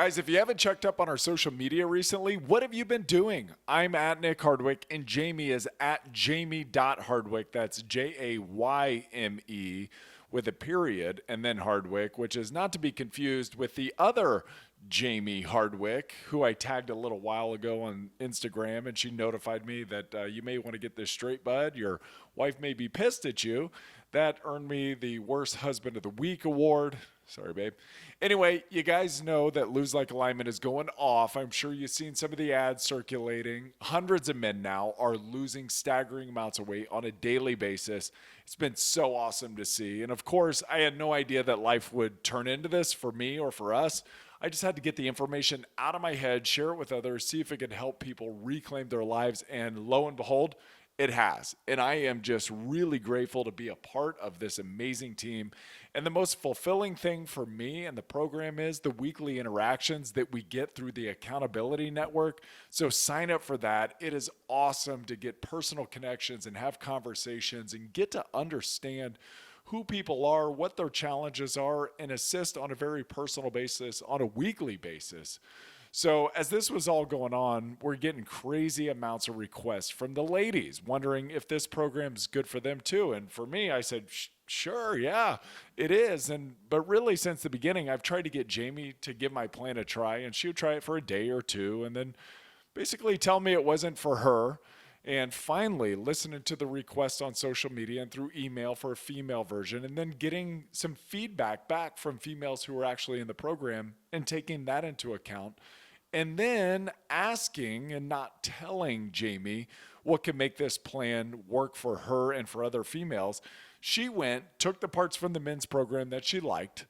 Guys, if you haven't checked up on our social media recently, what have you been doing? I'm at Nick Hardwick, and Jamie is at Jamie.Hardwick. That's Jayme with a period, and then Hardwick, which is not to be confused with the other Jamie Hardwick, who I tagged a little while ago on Instagram, and she notified me that you may want to get this straight, bud. Your wife may be pissed at you. That earned me the Worst Husband of the Week award. Sorry, babe. Anyway, you guys know that Lose Like Alignment is going off. I'm sure you've seen some of the ads circulating. Hundreds of men now are losing staggering amounts of weight on a daily basis. It's been so awesome to see. And of course, I had no idea that life would turn into this for me or for us. I just had to get the information out of my head, share it with others, see if it could help people reclaim their lives. And lo and behold, it has. And I am just really grateful to be a part of this amazing team. And the most fulfilling thing for me and the program is the weekly interactions that we get through the Accountability Network. So sign up for that. It is awesome to get personal connections and have conversations and get to understand who people are, what their challenges are, and assist on a very personal basis, on a weekly basis. So as this was all going on, we're getting crazy amounts of requests from the ladies wondering if this program is good for them too. And for me, I said, sure, yeah, it is. But really, since the beginning, I've tried to get Jamie to give my plan a try, and she would try it for a day or two and then basically tell me it wasn't for her. And finally, listening to the requests on social media and through email for a female version, and then getting some feedback back from females who were actually in the program and taking that into account. And then asking and not telling Jamie what can make this plan work for her and for other females. She went, took the parts from the men's program that she liked,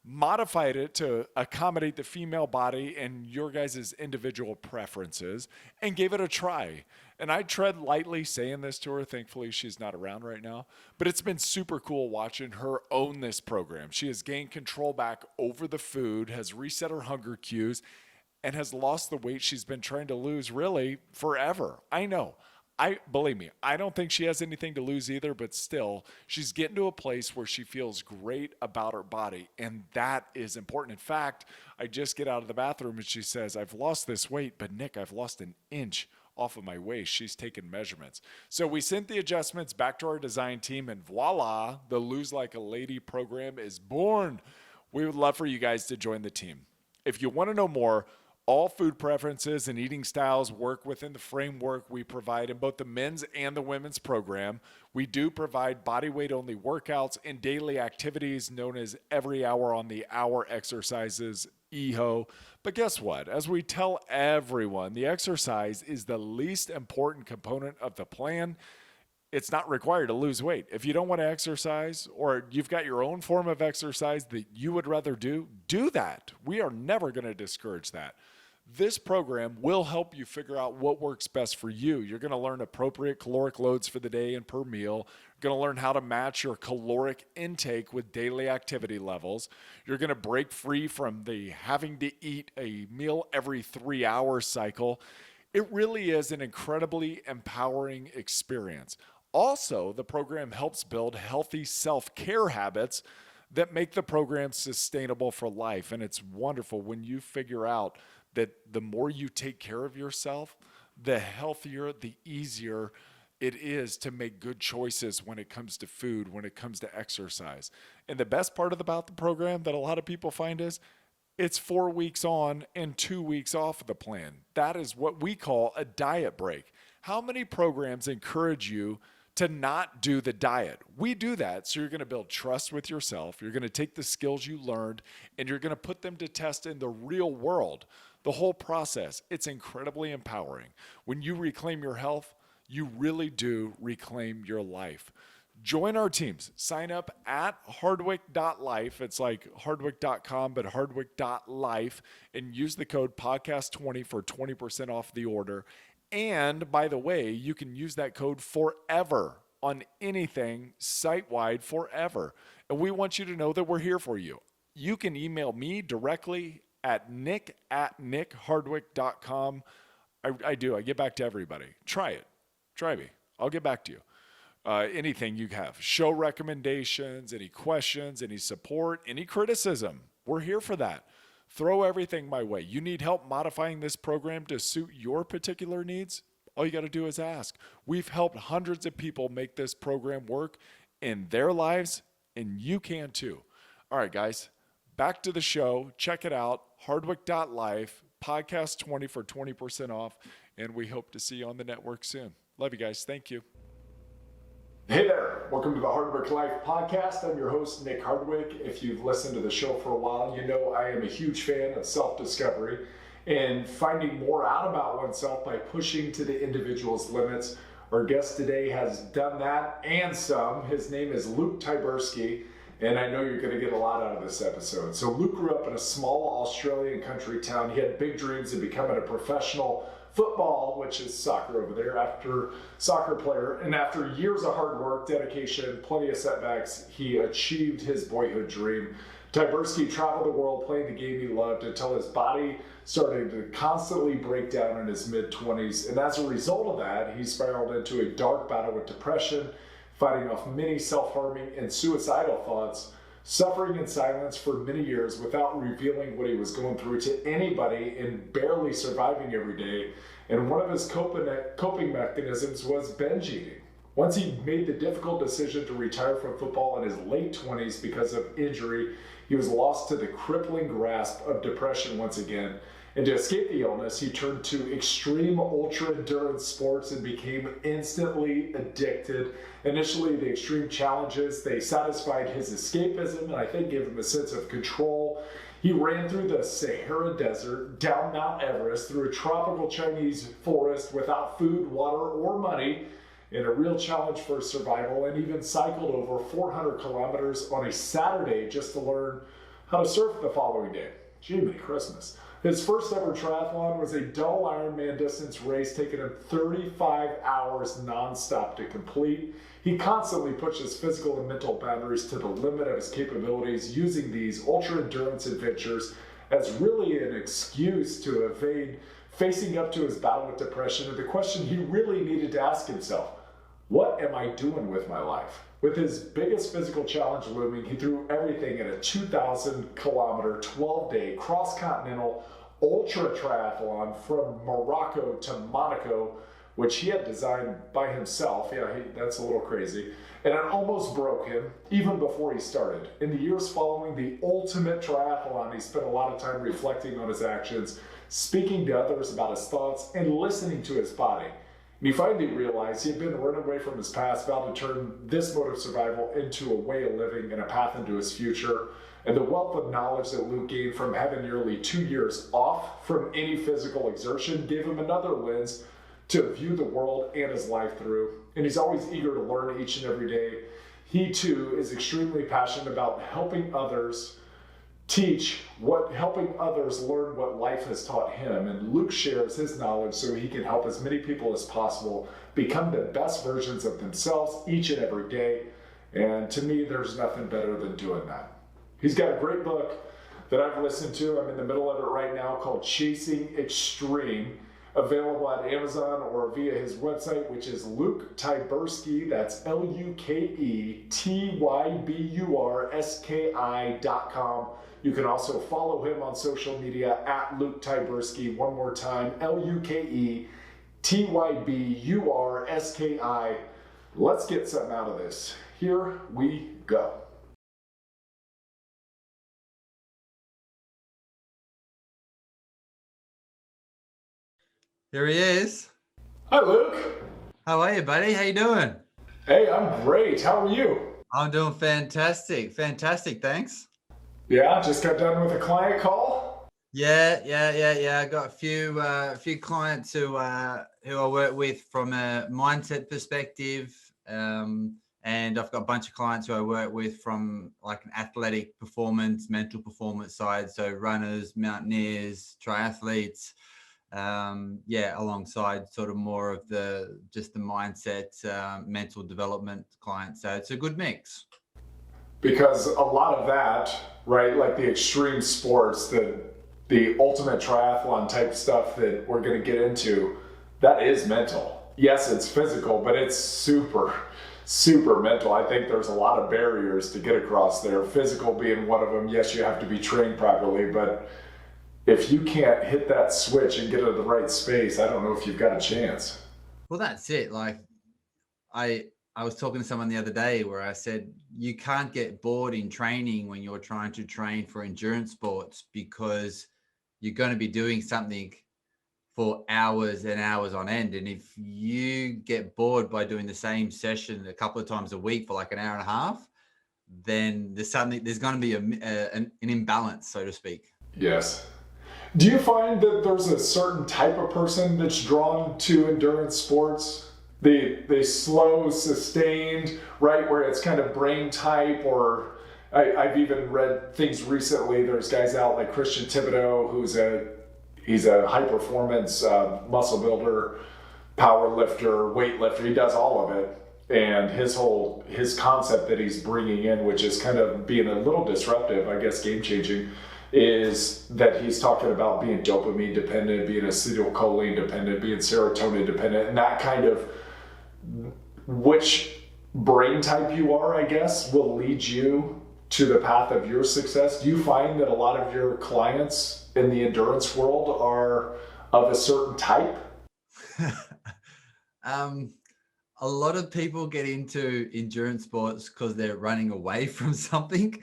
modified it to accommodate the female body and your guys' individual preferences, and gave it a try. And I tread lightly saying this to her. Thankfully, she's not around right now. But it's been super cool watching her own this program. She has gained control back over the food, has reset her hunger cues, and has lost the weight she's been trying to lose really forever. I know. Believe me, I don't think she has anything to lose either, but still, she's getting to a place where she feels great about her body, and that is important. In fact, I just get out of the bathroom and she says, I've lost this weight, but Nick, I've lost an inch off of my waist. She's taken measurements. So we sent the adjustments back to our design team, and voila, the Lose Like a Lady program is born. We would love for you guys to join the team. If you want to know more, all food preferences and eating styles work within the framework we provide in both the men's and the women's program. We do provide body weight only workouts and daily activities known as every hour on the hour exercises, EHO. But guess what? As we tell everyone, the exercise is the least important component of the plan. It's not required to lose weight. If you don't want to exercise, or you've got your own form of exercise that you would rather do that. We are never going to discourage that. This program will help you figure out what works best for you. You're going to learn appropriate caloric loads for the day and per meal. You're going to learn how to match your caloric intake with daily activity levels. You're going to break free from the having to eat a meal every 3 hours cycle. It really is an incredibly empowering experience. Also, the program helps build healthy self-care habits that make the program sustainable for life. And it's wonderful when you figure out that the more you take care of yourself, the healthier, the easier it is to make good choices when it comes to food, when it comes to exercise. And the best part about the program that a lot of people find is it's 4 weeks on and 2 weeks off of the plan. That is what we call a diet break. How many programs encourage you to not do the diet? We do that, so you're going to build trust with yourself. You're going to take the skills you learned, and you're going to put them to test in the real world. The whole process, it's incredibly empowering. When you reclaim your health, you really do reclaim your life. Join our teams. Sign up at hardwick.life. It's like hardwick.com, but hardwick.life, and use the code podcast20 for 20% off the order. And by the way, you can use that code forever on anything site-wide forever. And we want you to know that we're here for you. You can email me directly at nick@nickhardwick.com. I do. I get back to everybody. Try it. Try me. I'll get back to you. Anything you have. Show recommendations, any questions, any support, any criticism. We're here for that. throw everything my way. You need help modifying this program to suit your particular needs? All you got to do is ask. We've helped hundreds of people make this program work in their lives, and you can too. All right, guys, back to the show. Check it out, hardwick.life, podcast 20 for 20% off, and we hope to see you on the network soon. Love you guys. Thank you. Hey there. Welcome to the Hardwick Life podcast. I'm your host, Nick Hardwick. If you've listened to the show for a while, you know I am a huge fan of self-discovery and finding more out about oneself by pushing to the individual's limits. Our guest today has done that and some. His name is Luke Tyburski, and I know you're going to get a lot out of this episode. So Luke grew up in a small Australian country town. He had big dreams of becoming a professional football, which is soccer over there, after soccer player. And after years of hard work, dedication, plenty of setbacks, he achieved his boyhood dream. Tyburski traveled the world playing the game he loved until his body started to constantly break down in his mid-20s. And as a result of that, he spiraled into a dark battle with depression, fighting off many self-harming and suicidal thoughts, suffering in silence for many years without revealing what he was going through to anybody and barely surviving every day. And one of his coping mechanisms was binge eating. Once he made the difficult decision to retire from football in his late 20s because of injury, he was lost to the crippling grasp of depression once again. And to escape the illness, he turned to extreme ultra-endurance sports and became instantly addicted. Initially, the extreme challenges, they satisfied his escapism and I think gave him a sense of control. He ran through the Sahara Desert, down Mount Everest, through a tropical Chinese forest without food, water, or money, in a real challenge for survival, and even cycled over 400 kilometers on a Saturday just to learn how to surf the following day. Jiminy Christmas. His first ever triathlon was a double Ironman distance race taking him 35 hours nonstop to complete. He constantly pushed his physical and mental boundaries to the limit of his capabilities, using these ultra-endurance adventures as really an excuse to evade facing up to his battle with depression and the question he really needed to ask himself: what am I doing with my life? With his biggest physical challenge looming, he threw everything in a 2,000 kilometer, 12-day cross-continental ultra triathlon from Morocco to Monaco, which he had designed by himself. That's a little crazy. And it almost broke him even before he started. In the years following the ultimate triathlon, he spent a lot of time reflecting on his actions, speaking to others about his thoughts, and listening to his body. And he finally realized he had been running away from his past, vowed to turn this mode of survival into a way of living and a path into his future. And the wealth of knowledge that Luke gained from having nearly 2 years off from any physical exertion gave him another lens to view the world and his life through. And he's always eager to learn each and every day. He too is extremely passionate about helping others helping others learn what life has taught him. And Luke shares his knowledge so he can help as many people as possible become the best versions of themselves each and every day. And to me, there's nothing better than doing that. He's got a great book that I've listened to. I'm in the middle of it right now, called Chasing Extreme, available at Amazon or via his website, which is Luke Tyburski. That's LukeTyburski.com. You can also follow him on social media at Luke Tyburski. One more time, LukeTyburski. Let's get something out of this. Here we go. Here he is. Hi, Luke. How are you, buddy? How you doing? Hey, I'm great. How are you? I'm doing fantastic. Fantastic, thanks. Yeah, just got done with a client call. Yeah. I got a few clients who I work with from a mindset perspective, and I've got a bunch of clients who I work with from like an athletic performance, mental performance side. So runners, mountaineers, triathletes. Alongside sort of more of the mindset, mental development clients. So it's a good mix. Because a lot of that, right, like the extreme sports, the ultimate triathlon type stuff that we're going to get into, that is mental. Yes, it's physical, but it's super mental. I think there's a lot of barriers to get across there. Physical being one of them. Yes, you have to be trained properly, but if you can't hit that switch and get into the right space, I don't know if you've got a chance. Well, that's it. Like I I was talking to someone the other day where I said you can't get bored in training when you're trying to train for endurance sports, because you're going to be doing something for hours and hours on end. And if you get bored by doing the same session a couple of times a week for like an hour and a half, then there's going to be an imbalance, so to speak. Yes. Do you find that there's a certain type of person that's drawn to endurance sports? They slow, sustained, right, where it's kind of brain type, or I've even read things recently. There's guys out like Christian Thibodeau, he's a high performance muscle builder, power lifter, weightlifter. He does all of it. And his concept that he's bringing in, which is kind of being a little disruptive, I guess game changing, is that he's talking about being dopamine dependent, being acetylcholine dependent, being serotonin dependent, and that kind of which brain type you are, I guess, will lead you to the path of your success. Do you find that a lot of your clients in the endurance world are of a certain type? A lot of people get into endurance sports because they're running away from something.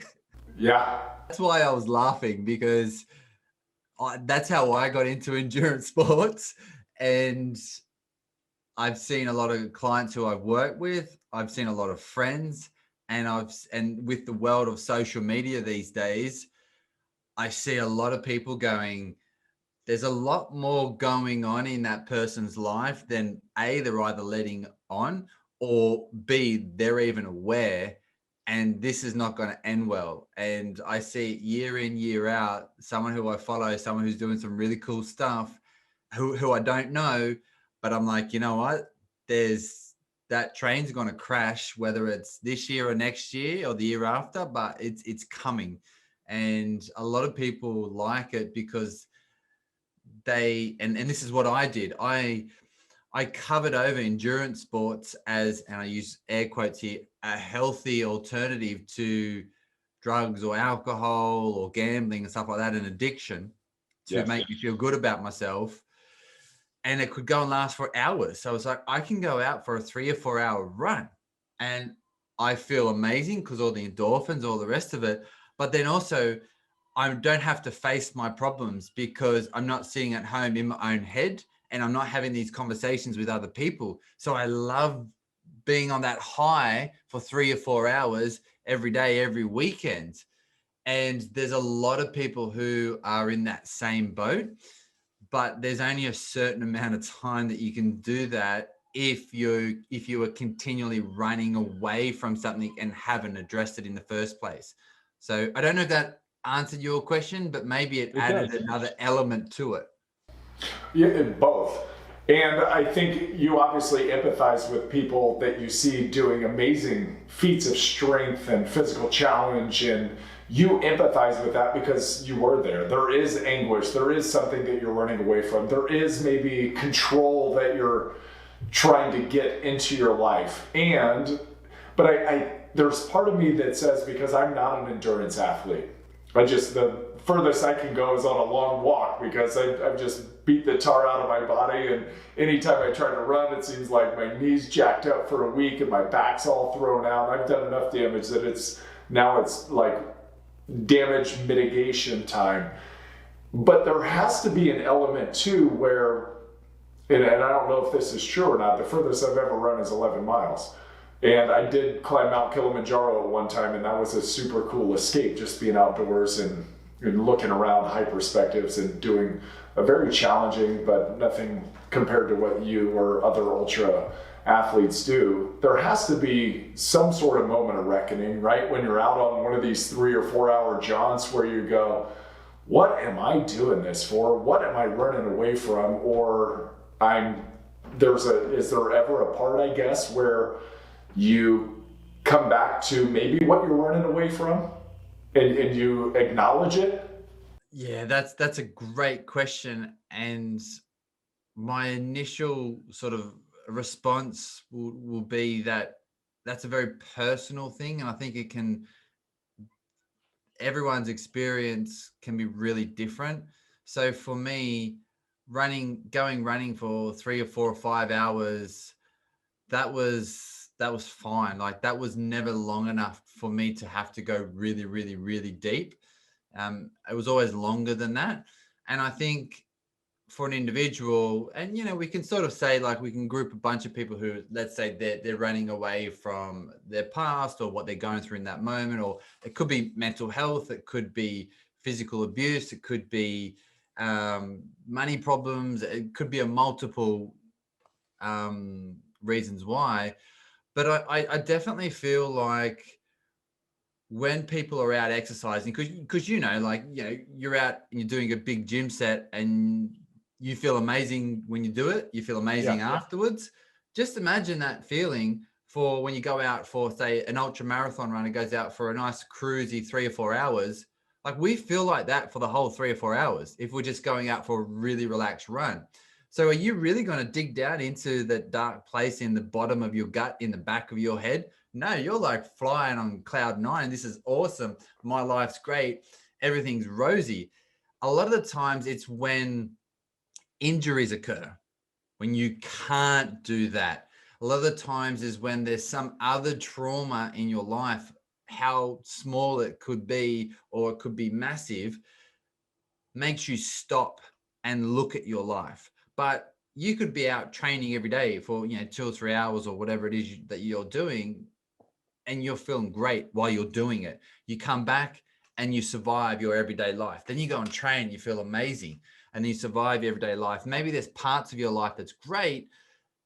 Yeah. That's why I was laughing, because that's how I got into endurance sports. And I've seen a lot of clients who I've worked with. I've seen a lot of friends, and with the world of social media these days, I see a lot of people going, there's a lot more going on in that person's life than A, they're either letting on, or B, they're even aware, and this is not going to end well. And I see it year in, year out, someone who I follow, someone who's doing some really cool stuff, who I don't know, but I'm like, you know what? That train's going to crash, whether it's this year or next year or the year after, but it's coming. And a lot of people like it because and this is what I did. I covered over endurance sports as, and I use air quotes here, a healthy alternative to drugs or alcohol or gambling and stuff like that, and addiction, to make me feel good about myself. And it could go and last for hours. So it's like, I can go out for a 3 or 4 hour run and I feel amazing because all the endorphins, all the rest of it. But then also, I don't have to face my problems because I'm not sitting at home in my own head and I'm not having these conversations with other people. So I love being on that high for 3 or 4 hours every day, every weekend. And there's a lot of people who are in that same boat, but there's only a certain amount of time that you can do that if you are continually running away from something and haven't addressed it in the first place. So I don't know if that answered your question, but maybe it added another element to it. Yeah, both. And I think you obviously empathize with people that you see doing amazing feats of strength and physical challenge, and you empathize with that because you were there. There is anguish. There is something that you're running away from. There is maybe control that you're trying to get into your life. But I there's part of me that says, because I'm not an endurance athlete, the furthest I can go is on a long walk because I've just beat the tar out of my body, and anytime I try to run, it seems like my knees jacked up for a week and my back's all thrown out. I've done enough damage that it's like damage mitigation time. But there has to be an element too where, and I don't know if this is true or not, the furthest I've ever run is 11 miles. And I did climb Mount Kilimanjaro at one time, and that was a super cool escape, just being outdoors and looking around, high perspectives, and doing a very challenging, but nothing compared to what you or other ultra athletes do. There has to be some sort of moment of reckoning, right? When you're out on one of these 3 or 4 hour jaunts where you go, what am I doing this for? What am I running away from? Or is there ever a part, I guess, where you come back to maybe what you're running away from and you acknowledge it? Yeah, that's a great question. And my initial sort of response will be that that's a very personal thing. And I think everyone's experience can be really different. So for me, going running for 3 or 4 or 5 hours, that was fine. Like that was never long enough for me to have to go really, really, really deep. It was always longer than that. And I think for an individual, and we can sort of say, like, we can group a bunch of people who, let's say, they're running away from their past or what they're going through in that moment, or it could be mental health, it could be physical abuse, it could be money problems, it could be a multiple reasons why. But I definitely feel like when people are out exercising, because like you're out and you're doing a big gym set and you feel amazing when you do it, you feel amazing Yeah. afterwards. Just imagine that feeling for when you go out for, say, an ultra marathon runner goes out for a nice cruisy 3 or 4 hours. Like, we feel like that for the whole 3 or 4 hours if we're just going out for a really relaxed run. So are you really going to dig down into that dark place in the bottom of your gut, in the back of your head? No, you're like flying on cloud nine. This is awesome. My life's great. Everything's rosy. A lot of the times it's when injuries occur, when you can't do that. A lot of the times is when there's some other trauma in your life, how small it could be, or it could be massive, makes you stop and look at your life. But you could be out training every day for 2 or 3 hours or whatever it is that you're doing, and you're feeling great while you're doing it. You come back and you survive your everyday life. Then you go and train, you feel amazing, and you survive your everyday life. Maybe there's parts of your life that's great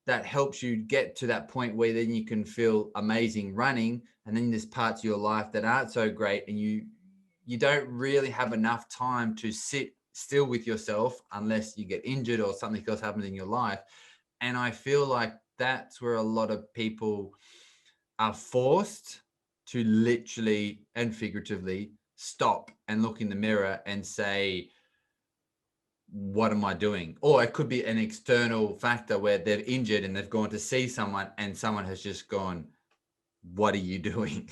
that helps you get to that point where then you can feel amazing running, and then there's parts of your life that aren't so great, and you don't really have enough time to sit still with yourself unless you get injured or something else happens in your life. And I feel like that's where a lot of people are forced to literally and figuratively stop and look in the mirror and say, what am I doing? Or it could be an external factor where they're injured and they've gone to see someone and someone has just gone, what are you doing?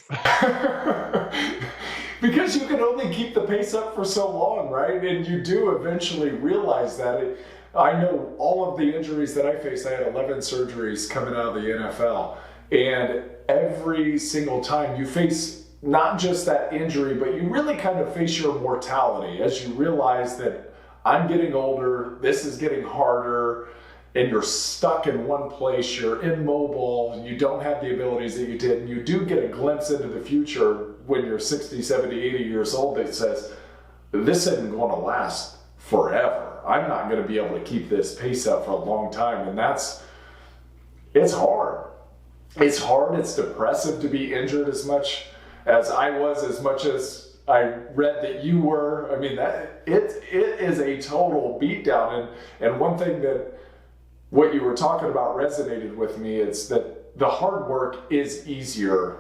Because you can only keep the pace up for so long, right? And you do eventually realize that. I know all of the injuries that I faced. I had 11 surgeries coming out of the NFL. And every single time you face not just that injury, but you really kind of face your mortality as you realize that I'm getting older, this is getting harder, and you're stuck in one place, you're immobile, you don't have the abilities that you did, and you do get a glimpse into the future when you're 60, 70, 80 years old that says, this isn't going to last forever. I'm not going to be able to keep this pace up for a long time. And it's hard. It's hard, it's depressive to be injured as much as I was, as much as I read that you were. I mean, that it is a total beatdown. And one thing that what you were talking about resonated with me is that the hard work is easier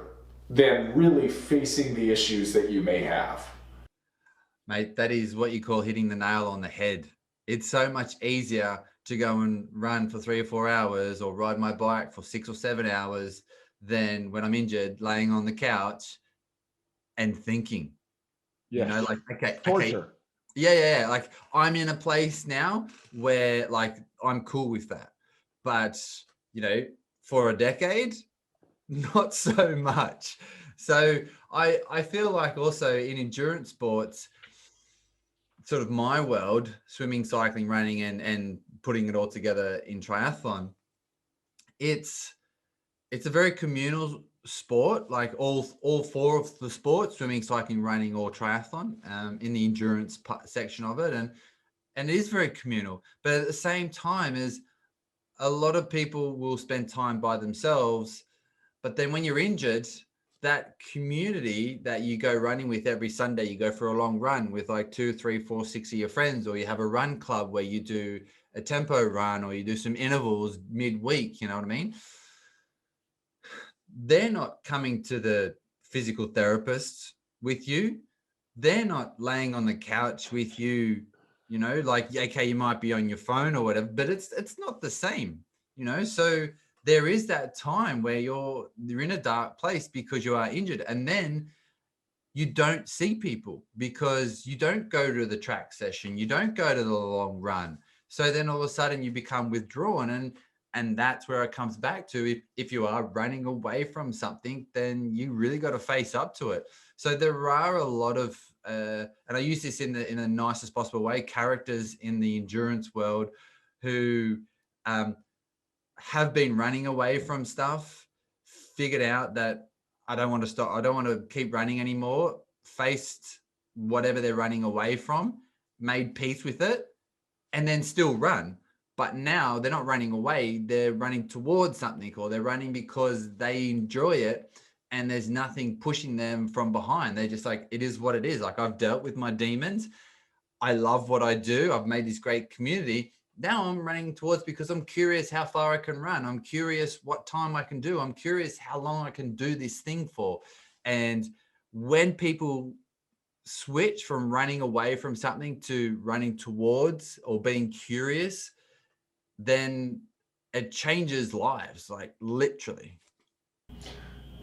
than really facing the issues that you may have. Mate, that is what you call hitting the nail on the head. It's so much easier to go and run for 3 or 4 hours or ride my bike for 6 or 7 hours than when I'm injured, laying on the couch and thinking, Yes. like, okay. Torture. Yeah. Like, I'm in a place now where, like, I'm cool with that. But, for a decade, not so much. So I feel like also in endurance sports, sort of my world, swimming, cycling, running, and putting it all together in triathlon, it's a very communal sport, like all four of the sports, swimming, cycling, running, or triathlon, in the endurance section of it. And it is very communal, but at the same time, is a lot of people will spend time by themselves. But then when you're injured, that community that you go running with every Sunday, you go for a long run with like 2, 3, 4, 6 of your friends, or you have a run club where you do a tempo run, or you do some intervals midweek, you know what I mean? They're not coming to the physical therapist with you. They're not laying on the couch with you, like, okay, you might be on your phone or whatever, but it's not the same, so there is that time where you're in a dark place because you are injured. And then you don't see people because you don't go to the track session, you don't go to the long run. So then all of a sudden you become withdrawn, and that's where it comes back to, if you are running away from something, then you really got to face up to it. So there are a lot of and I use this in the nicest possible way, characters in the endurance world who have been running away from stuff, figured out that I don't want to stop, I don't want to keep running anymore, faced whatever they're running away from, made peace with it, and then still run. But now they're not running away, they're running towards something, or they're running because they enjoy it and there's nothing pushing them from behind. They're just like, it is what it is. Like, I've dealt with my demons. I love what I do. I've made this great community. Now I'm running towards, because I'm curious how far I can run. I'm curious what time I can do. I'm curious how long I can do this thing for. And when people switch from running away from something to running towards or being curious, then it changes lives, like literally.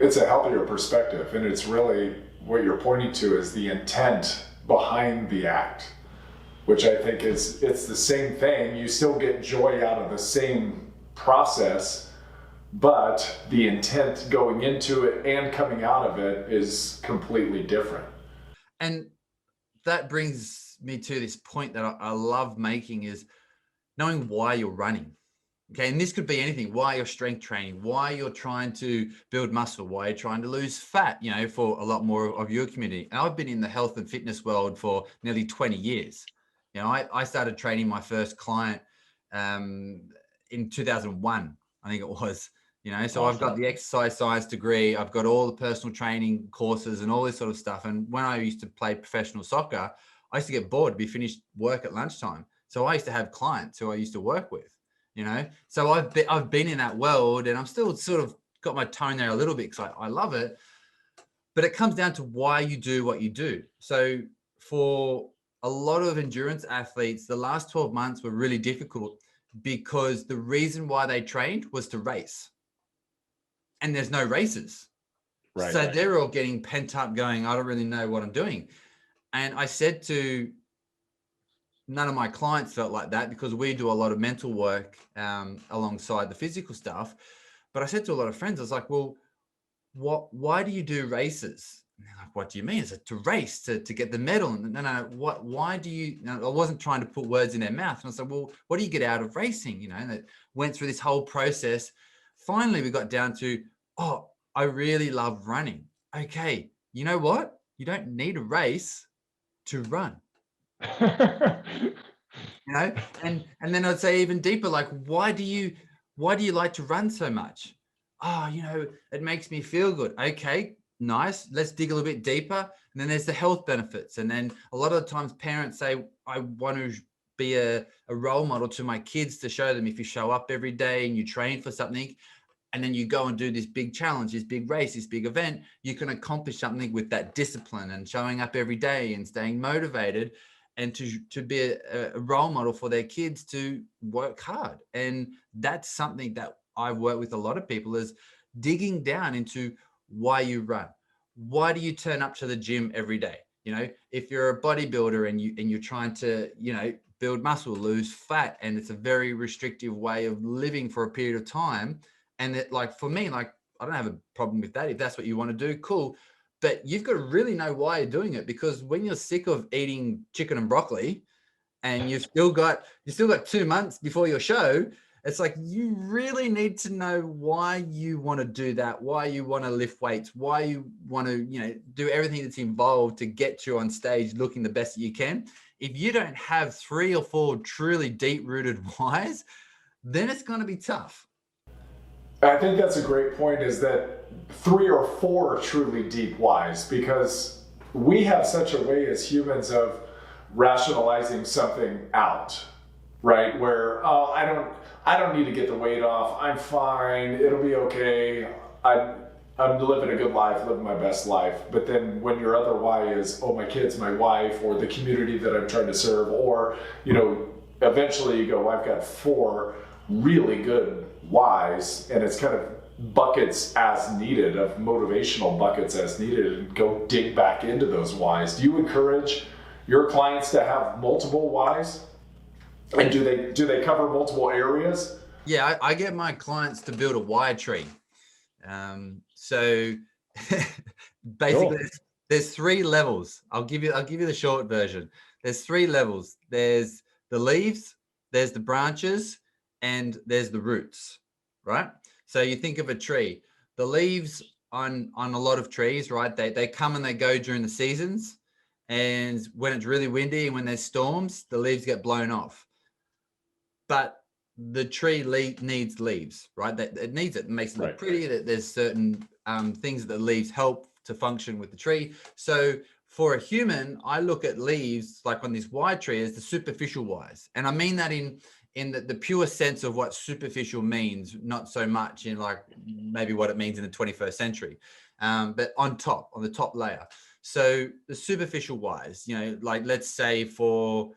It's a healthier perspective, and it's really what you're pointing to is the intent behind the act, which I think it's the same thing. You still get joy out of the same process, but the intent going into it and coming out of it is completely different. And that brings me to this point that I love making, is knowing why you're running. Okay, and this could be anything: why you're strength training, why you're trying to build muscle, why you're trying to lose fat, you know, for a lot more of your community. And I've been in the health and fitness world for nearly 20 years. You know, I started training my first client in 2001, I think it was, you know, so I've got the exercise science degree, I've got all the personal training courses and all this sort of stuff. And when I used to play professional soccer, I used to get bored to be finished work at lunchtime. So I used to have clients who I used to work with, you know, so I've been in that world, and I'm still sort of got my tone there a little bit because I love it. But it comes down to why you do what you do. So for a lot of endurance athletes, the last 12 months were really difficult because the reason why they trained was to race, and there's no races. Right. So they're all getting pent up going, I don't really know what I'm doing. And I said to, none of my clients felt like that because we do a lot of mental work alongside the physical stuff. But I said to a lot of friends, I was like, well, why do you do races? And they're like, what do you mean? Is it to race, to get the medal? And no, why do you, I wasn't trying to put words in their mouth. And I said, well, what do you get out of racing? You know, and it went through this whole process. Finally, we got down to, oh, I really love running. Okay, you know what? You don't need a race to run. You know, and then I'd say even deeper, like, why do you like to run so much? Oh, you know, it makes me feel good. Okay, nice. Let's dig a little bit deeper. And then there's the health benefits. And then a lot of the times parents say, I want to be a role model to my kids, to show them if you show up every day and you train for something, and then you go and do this big challenge, this big race, this big event, you can accomplish something with that discipline and showing up every day and staying motivated, and to be a role model for their kids to work hard. And that's something that I've worked with a lot of people, is digging down into why you run. Why do you turn up to the gym every day? You know, if you're a bodybuilder and you're trying to, you know, build muscle, lose fat, and it's a very restrictive way of living for a period of time. And that, like, for me, like, I don't have a problem with that. If that's what you want to do, cool. But you've got to really know why you're doing it, because when you're sick of eating chicken and broccoli and you've still got 2 months before your show, it's like, you really need to know why you want to do that, why you want to lift weights, why you want to, you know, do everything that's involved to get you on stage looking the best that you can. If you don't have 3 or 4 truly deep-rooted whys, then it's going to be tough. I think that's a great point, is that 3 or 4 truly deep whys, because we have such a way as humans of rationalizing something out, right? Where, oh, I don't need to get the weight off. I'm fine. It'll be okay. I'm living a good life, living my best life. But then when your other why is, oh, my kids, my wife, or the community that I'm trying to serve, or, you know, eventually you go, I've got 4 really good whys, and it's kind of buckets as needed, of motivational buckets as needed, and go dig back into those whys. Do you encourage your clients to have multiple whys? And do they cover multiple areas? Yeah, I get my clients to build a why tree. So basically, Cool. there's 3 levels. I'll give you the short version. There's 3 levels. There's the leaves, there's the branches, and there's the roots, right? So you think of a tree. The leaves on a lot of trees, right? They come and they go during the seasons, and when it's really windy and when there's storms, the leaves get blown off. But the tree needs leaves, right? It needs it. It makes it look Right. pretty. There's certain things that the leaves help to function with the tree. So for a human, I look at leaves like on this why tree as the superficial whys. And I mean that in the pure sense of what superficial means, not so much in like maybe what it means in the 21st century, but on the top layer. So the superficial whys, like let's say for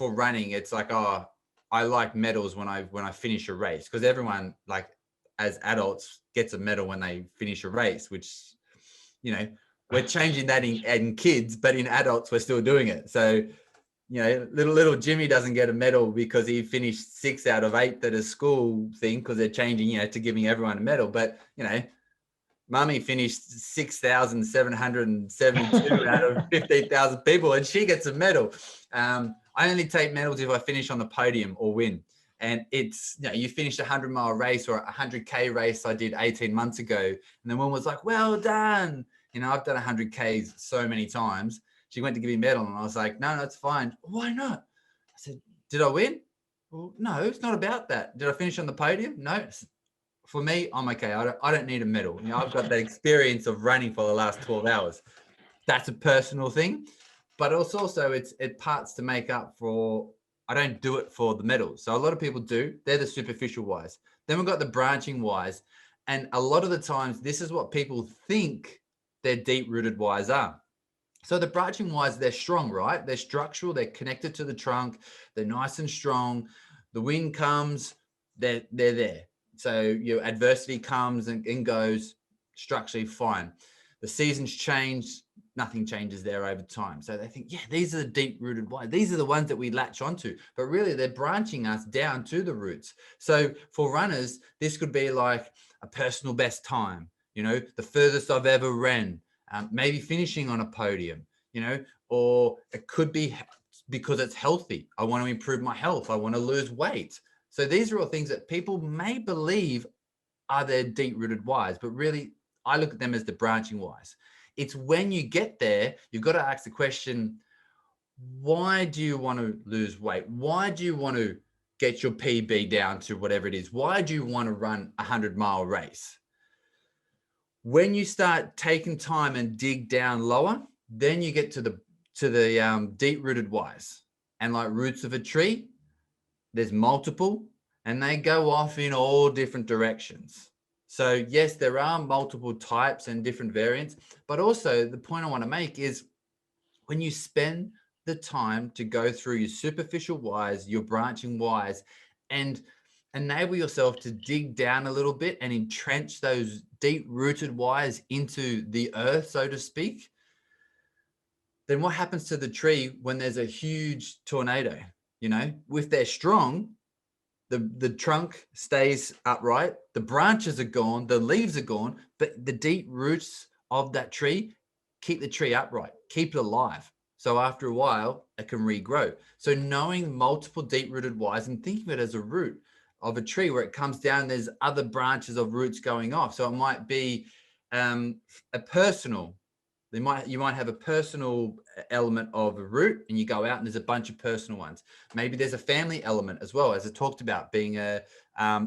running, it's like, oh, I like medals when I finish a race, because everyone, like as adults, gets a medal when they finish a race, which, we're changing that in kids, but in adults, we're still doing it. So, little Jimmy doesn't get a medal because he finished 6 out of 8 at a school thing, because they're changing, to giving everyone a medal. But, Mummy finished 6,772 out of 15,000 people, and she gets a medal. I only take medals if I finish on the podium or win. And it's, you finished a 100-mile race or a 100K race I did 18 months ago. And the woman was like, well done. I've done 100Ks so many times. She went to give me a medal, and I was like, no, it's fine. Why not? I said, did I win? Well, no, it's not about that. Did I finish on the podium? No. For me, I'm okay. I don't need a medal. I've got that experience of running for the last 12 hours. That's a personal thing, but also it parts to make up for. I don't do it for the medals. So a lot of people do. They're the superficial whys. Then we've got the branching whys, and a lot of the times this is what people think their deep-rooted whys are. So the branching whys, they're strong, right? They're structural. They're connected to the trunk. They're nice and strong. The wind comes, they're there. So your adversity comes and goes, structurally fine. The seasons change, nothing changes there over time. So they think, yeah, these are the deep-rooted whys. These are the ones that we latch onto. But really, they're branching us down to the roots. So for runners, this could be like a personal best time, the furthest I've ever ran, maybe finishing on a podium, or it could be because it's healthy. I want to improve my health. I want to lose weight. So these are all things that people may believe are their deep-rooted whys, but really, I look at them as the branching whys. It's when you get there, you've got to ask the question, why do you want to lose weight? Why do you want to get your PB down to whatever it is? Why do you want to run a 100-mile race? When you start taking time and dig down lower, then you get to the deep-rooted whys. And like roots of a tree, there's multiple, and they go off in all different directions. So yes, there are multiple types and different variants, but also the point I want to make is when you spend the time to go through your superficial whys, your branching whys, and enable yourself to dig down a little bit and entrench those deep-rooted whys into the earth, so to speak, then what happens to the tree when there's a huge tornado? If they're strong, the trunk stays upright, the branches are gone, the leaves are gone, but the deep roots of that tree keep the tree upright, keep it alive. So after a while, it can regrow. So knowing multiple deep-rooted whys and thinking of it as a root of a tree where it comes down, there's other branches of roots going off. So it might be a personal. You might have a personal element of a root, and you go out and there's a bunch of personal ones. Maybe there's a family element as well, as I talked about, being a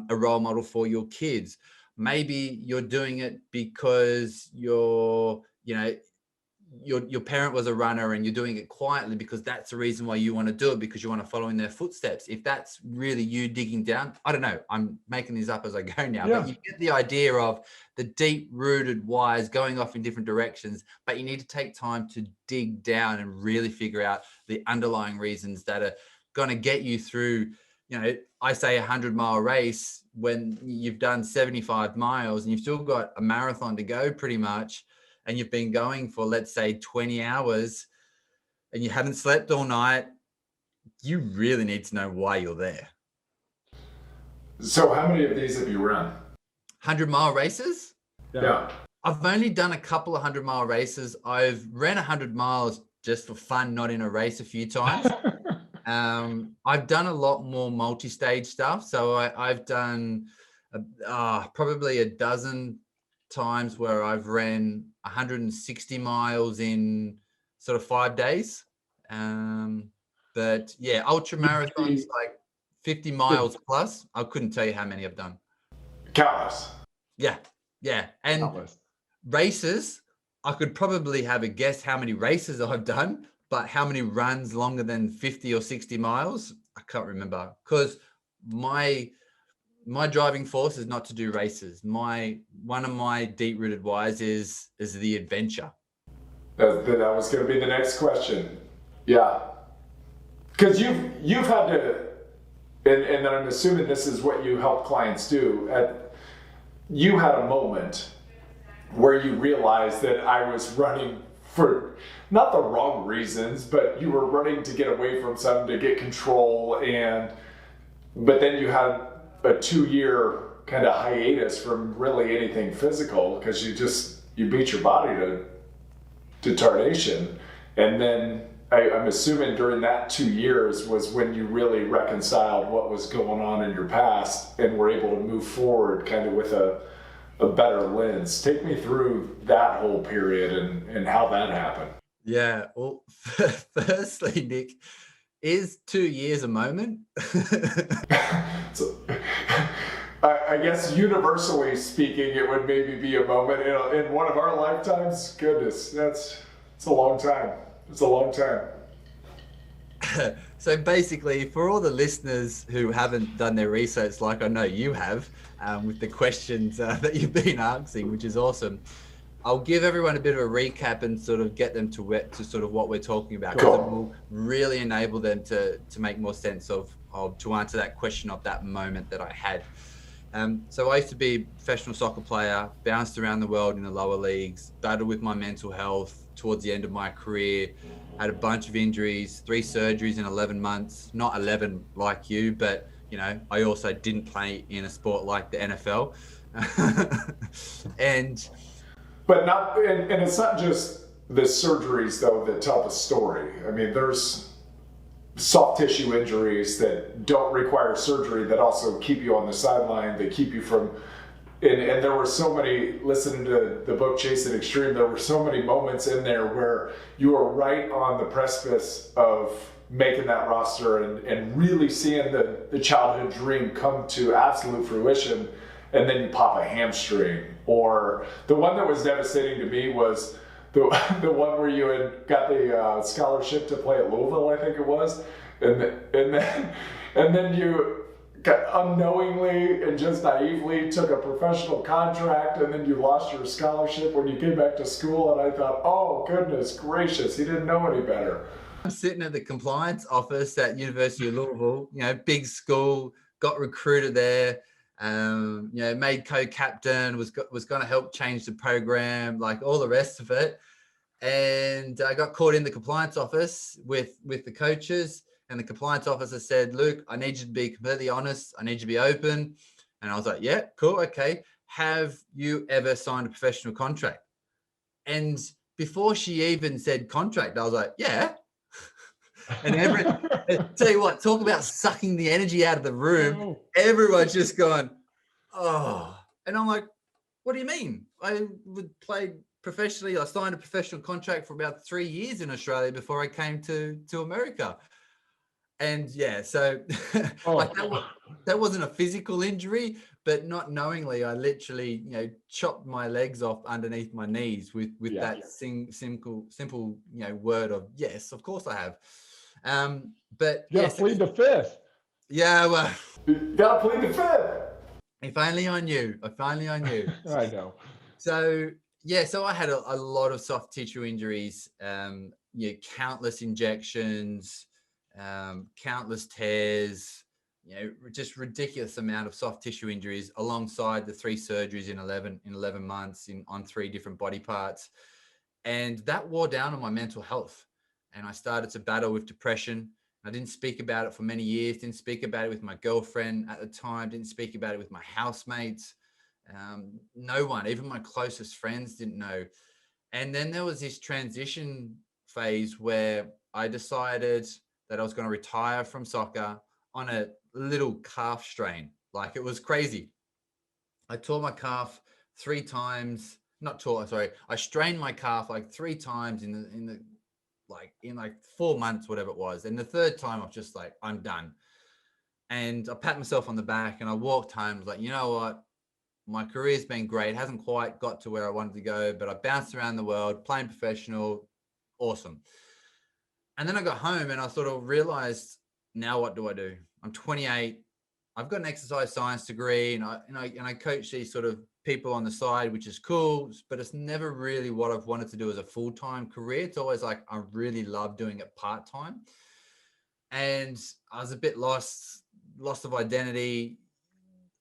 role model for your kids. Maybe you're doing it because your parent was a runner and you're doing it quietly because that's the reason why you want to do it, because you want to follow in their footsteps. If that's really you digging down, I don't know, I'm making these up as I go now, Yeah. but you get the idea of the deep-rooted whys going off in different directions, but you need to take time to dig down and really figure out the underlying reasons that are going to get you through I say 100-mile race when you've done 75 miles and you've still got a marathon to go pretty much, and you've been going for, let's say, 20 hours and you haven't slept all night, you really need to know why you're there. So how many of these have you run? 100-mile races? Yeah. I've only done a couple of 100-mile races. I've ran 100 miles just for fun, not in a race, a few times. I've done a lot more multi-stage stuff. So I've done probably a dozen times where I've ran 160 miles in sort of 5 days. But yeah, ultra marathons, like 50 miles plus. I couldn't tell you how many I've done. Countless. Yeah. And Countless. races, I could probably have a guess how many races I've done, but how many runs longer than 50 or 60 miles, I can't remember, because my driving force is not to do races. One of my deep-rooted whys is the adventure. That was going to be the next question. Yeah. Because you've had to, and I'm assuming this is what you help clients do, you had a moment where you realized that I was running for not the wrong reasons, but you were running to get away from something, to get control, but then you had a 2-year kind of hiatus from really anything physical because you beat your body to tarnation. And then I'm assuming during that 2 years was when you really reconciled what was going on in your past and were able to move forward kind of with a better lens. Take me through that whole period and how that happened. Yeah. Well, firstly, Nick, is 2 years a moment? So, I guess universally speaking, it would maybe be a moment in one of our lifetimes. Goodness, it's a long time. It's a long time. So basically, for all the listeners who haven't done their research like I know you have, with the questions that you've been asking, which is awesome, I'll give everyone a bit of a recap and sort of get them to sort of what we're talking about, because it will really enable them to make more sense of to answer that question of that moment that I had. So I used to be a professional soccer player, bounced around the world in the lower leagues, battled with my mental health towards the end of my career, had a bunch of injuries, 3 surgeries in 11 months, not 11 like you, but I also didn't play in a sport like the NFL. And it's not just the surgeries though that tell the story. I mean, there's soft tissue injuries that don't require surgery that also keep you on the sideline. They keep you from, and there were so many, listening to the book Chasing Extreme, there were so many moments in there where you were right on the precipice of making that roster and really seeing the childhood dream come to absolute fruition, and then you pop a hamstring. Or the one that was devastating to me was the one where you had got the scholarship to play at Louisville, I think it was, and then you unknowingly and just naively took a professional contract, and then you lost your scholarship when you came back to school. And I thought, oh goodness gracious, he didn't know any better. I'm sitting at the compliance office at University of Louisville, big school, got recruited there, made co-captain, was going to help change the program, like all the rest of it. And I got caught in the compliance office with the coaches, and the compliance officer said, "Luke, I need you to be completely honest. I need you to be open." And I was like, "Yeah, cool. Okay. Have you ever signed a professional contract?" And before she even said contract, I was like, "Yeah." And tell you what, talk about sucking the energy out of the room. Everyone's just going, "Oh," and I'm like, "What do you mean? I would play professionally. I signed a professional contract for about 3 years in Australia before I came to America." And yeah, so that wasn't a physical injury, but not knowingly, I literally, chopped my legs off underneath my knees with that simple, word of yes, of course I have. But you gotta plead the fifth. Yeah, well, you gotta plead the fifth. If only I knew. I know. So I had a lot of soft tissue injuries, countless injections, countless tears, just ridiculous amount of soft tissue injuries alongside the 3 surgeries in 11 months on 3 different body parts. And that wore down on my mental health. And I started to battle with depression. I didn't speak about it for many years, didn't speak about it with my girlfriend at the time, didn't speak about it with my housemates. No one, even my closest friends didn't know. And then there was this transition phase where I decided that I was going to retire from soccer on a little calf strain. Like, it was crazy. I tore my calf 3 times. I strained my calf like 3 times in 4 months, whatever it was. And the 3rd time I was just like, I'm done. And I pat myself on the back and I walked home. I was like, you know what? My career's been great. It hasn't quite got to where I wanted to go, but I bounced around the world, playing professional. Awesome. And then I got home and I sort of realized, now what do I do? I'm 28. I've got an exercise science degree, and I coach these sort of people on the side, which is cool, but it's never really what I've wanted to do as a full-time career. It's always like, I really love doing it part-time. And I was a bit lost of identity,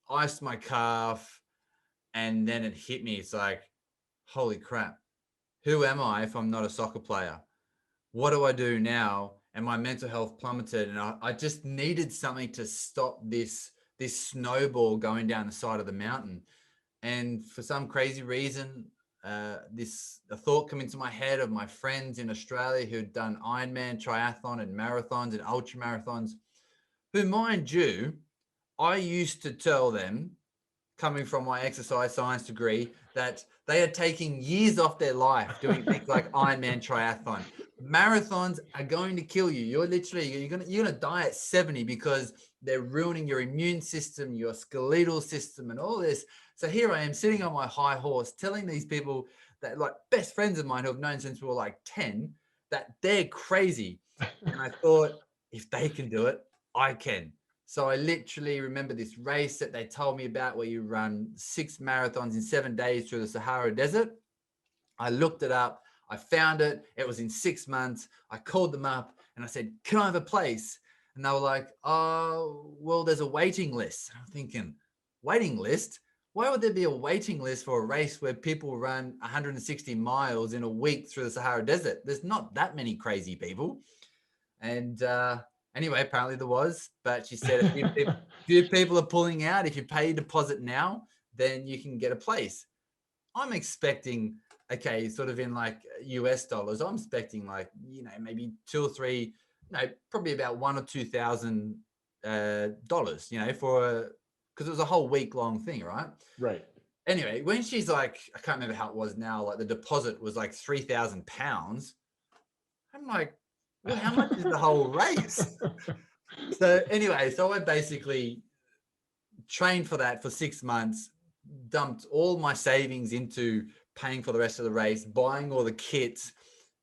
iced my calf, and then it hit me. It's like, holy crap, who am I if I'm not a soccer player? What do I do now? And my mental health plummeted, and I just needed something to stop this snowball going down the side of the mountain. And for some crazy reason, a thought came into my head of my friends in Australia who'd done Ironman, triathlon, and marathons and ultra marathons, who, mind you, I used to tell them, coming from my exercise science degree, that they are taking years off their life doing things like Ironman, triathlon. Marathons are going to kill you. You're gonna die at 70 because they're ruining your immune system, your skeletal system, and all this. So here I am sitting on my high horse telling these people that, like, best friends of mine who I've known since we were like 10, that they're crazy. And I thought, if they can do it, I can. So I literally remember this race that they told me about, where you run 6 marathons in 7 days through the Sahara Desert. I looked it up. I found it. It was in 6 months. I called them up and I said, can I have a place? And they were like, oh, well, there's a waiting list. And I'm thinking, waiting list? Why would there be a waiting list for a race where people run 160 miles in a week through the Sahara Desert? There's not that many crazy people. And anyway, apparently there was. But she said, if few people are pulling out, if you pay your deposit now, then you can get a place. I'm expecting, okay, sort of in like US dollars, I'm expecting like, maybe 2 or 3, probably about $1,000 or $2,000, because it was a whole week long thing, right? Right. Anyway, when she's like, I can't remember how it was now, like the deposit was like £3,000. I'm like, well, how much is the whole race? So anyway, so I basically trained for that for 6 months, dumped all my savings into paying for the rest of the race, buying all the kits,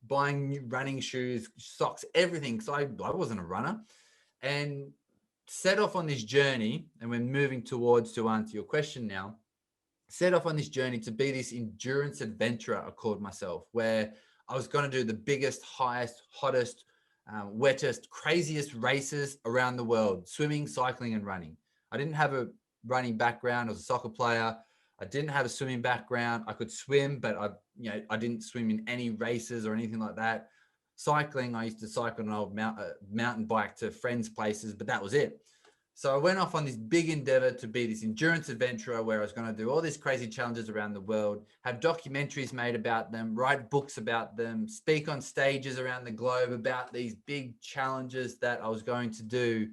buying new running shoes, socks, everything. So I wasn't a runner, and set off on this journey. And we're moving towards, to answer your question now, set off on this journey to be this endurance adventurer, I called myself, where I was going to do the biggest, highest, hottest, wettest, craziest races around the world: swimming, cycling, and running. I didn't have a running background. I was a soccer player. I didn't have a swimming background. I could swim, but I didn't swim in any races or anything like that. Cycling, I used to cycle an old mountain bike to friends' places, but that was it. So I went off on this big endeavor to be this endurance adventurer, where I was going to do all these crazy challenges around the world, have documentaries made about them, write books about them, speak on stages around the globe about these big challenges that I was going to do.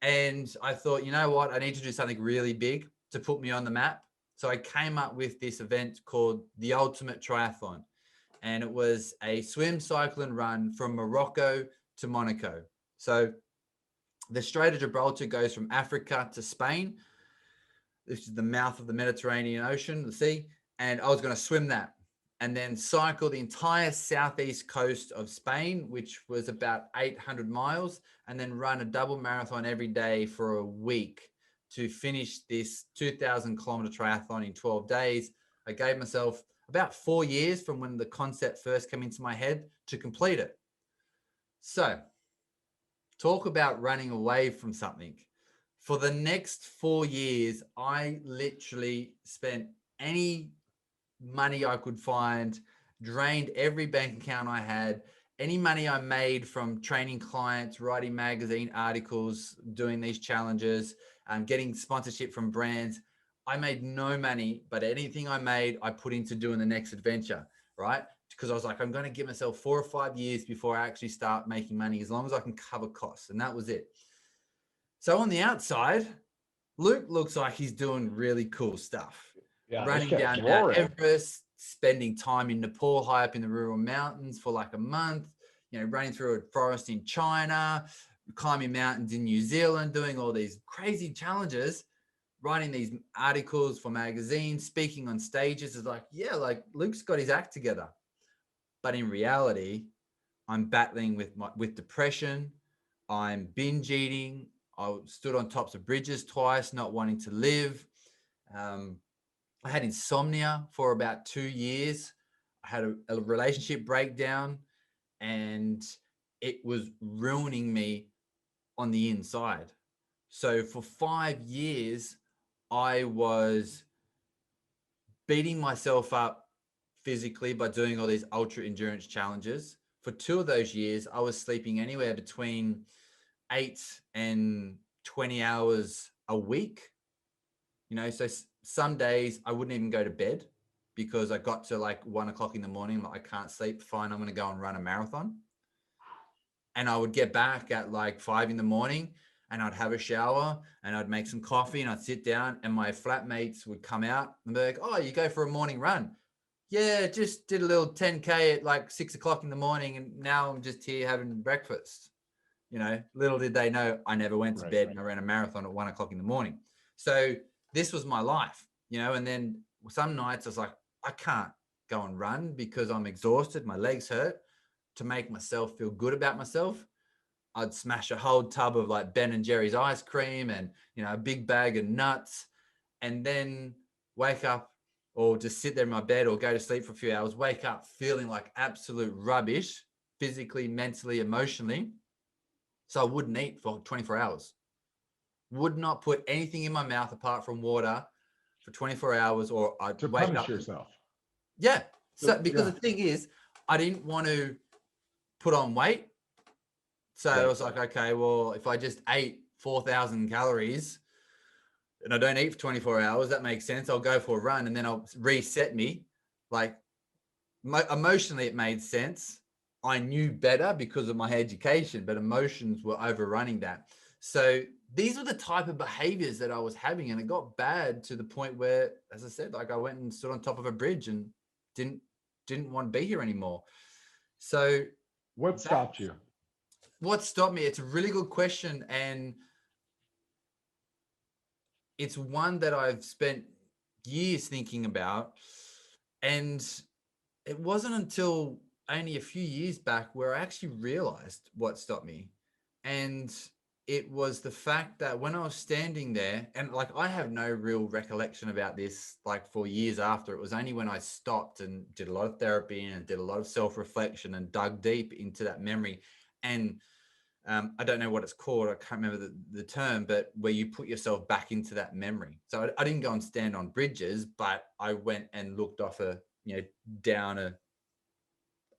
And I thought, you know what? I need to do something really big to put me on the map. So I came up with this event called the Ultimate Triathlon. And it was a swim, cycle, and run from Morocco to Monaco. So the Strait of Gibraltar goes from Africa to Spain. This is the mouth of the Mediterranean Ocean, the sea. And I was going to swim that and then cycle the entire southeast coast of Spain, which was about 800 miles, and then run a double marathon every day for a week to finish this 2,000 kilometer triathlon in 12 days. I gave myself about 4 years from when the concept first came into my head to complete it. So talk about running away from something. For the next 4 years, I literally spent any money I could find, drained every bank account I had, any money I made from training clients, writing magazine articles, doing these challenges, getting sponsorship from brands. I made no money, but anything I made, I put into doing the next adventure, right? Because I was like, I'm going to give myself 4 or 5 years before I actually start making money, as long as I can cover costs. And that was it. So on the outside, Luke looks like he's doing really cool stuff. Yeah, Running down Mount Everest, spending time in Nepal, high up in the rural mountains for like a month, running through a forest in China, climbing mountains in New Zealand, doing all these crazy challenges, writing these articles for magazines, speaking on stages. Is like, yeah, like Luke's got his act together. But in reality, I'm battling with depression. I'm binge eating. I stood on tops of bridges twice, not wanting to live. I had insomnia for about 2 years. I had a relationship breakdown, and it was ruining me on the inside. So for 5 years, I was beating myself up physically by doing all these ultra endurance challenges. For 2 of those years, I was sleeping anywhere between 8 and 20 hours a week. So some days I wouldn't even go to bed because I got to like 1 o'clock in the morning. Like, I can't sleep. Fine, I'm going to go and run a marathon. And I would get back at like 5 in the morning, and I'd have a shower, and I'd make some coffee, and I'd sit down, and my flatmates would come out and be like, "Oh, you go for a morning run?" "Yeah, just did a little 10K at like 6 o'clock in the morning, and now I'm just here having breakfast." Little did they know I never went to bed, and I ran a marathon at 1 o'clock in the morning. So this was my life, and then some nights I was like, I can't go and run because I'm exhausted. My legs hurt. To make myself feel good about myself, I'd smash a whole tub of like Ben and Jerry's ice cream and, a big bag of nuts, and then wake up or just sit there in my bed or go to sleep for a few hours, wake up feeling like absolute rubbish, physically, mentally, emotionally. So I wouldn't eat for 24 hours. Would not put anything in my mouth apart from water for 24 hours, or I'd to wake punish up. yourself. Yeah. So because the thing is, I didn't want to put on weight. So I was like, okay, well, if I just ate 4,000 calories and I don't eat for 24 hours, that makes sense. I'll go for a run and then I'll reset me. Like, emotionally, it made sense. I knew better because of my education, but emotions were overrunning that. So these were the type of behaviors that I was having, and it got bad to the point where, as I said, like I went and stood on top of a bridge and didn't want to be here anymore. So what stopped you? What stopped me? It's a really good question, and it's one that I've spent years thinking about. And it wasn't until only a few years back where I actually realized what stopped me. And it was the fact that when I was standing there, and like I have no real recollection about this, like for years after, it was only when I stopped and did a lot of therapy and did a lot of self-reflection and dug deep into that memory. And I don't know what it's called. I can't remember the term, but where you put yourself back into that memory. So I didn't go and stand on bridges, but I went and looked off down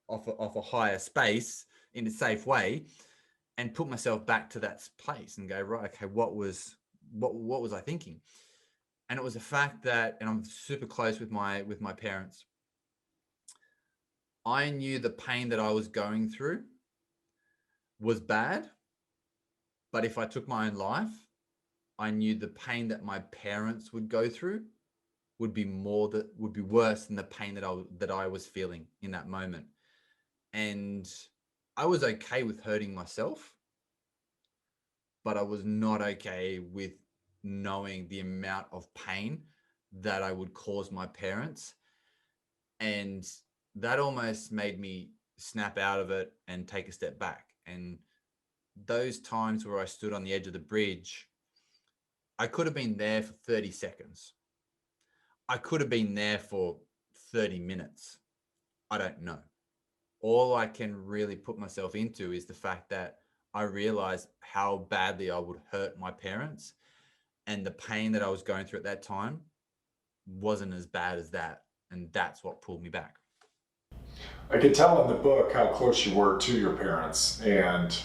off a higher space in a safe way, and put myself back to that place and go, right, okay, what was I thinking? And it was the fact that, and I'm super close with my parents, I knew the pain that I was going through was bad, but if I took my own life, I knew the pain that my parents would go through would be worse than the pain that I was feeling in that moment. And I was okay with hurting myself, but I was not okay with knowing the amount of pain that I would cause my parents. And that almost made me snap out of it and take a step back. And those times where I stood on the edge of the bridge, I could have been there for 30 seconds. I could have been there for 30 minutes. I don't know. All I can really put myself into is the fact that I realized how badly I would hurt my parents. and the pain that I was going through at that time wasn't as bad as that. And that's what pulled me back. I could tell in the book how close you were to your parents, and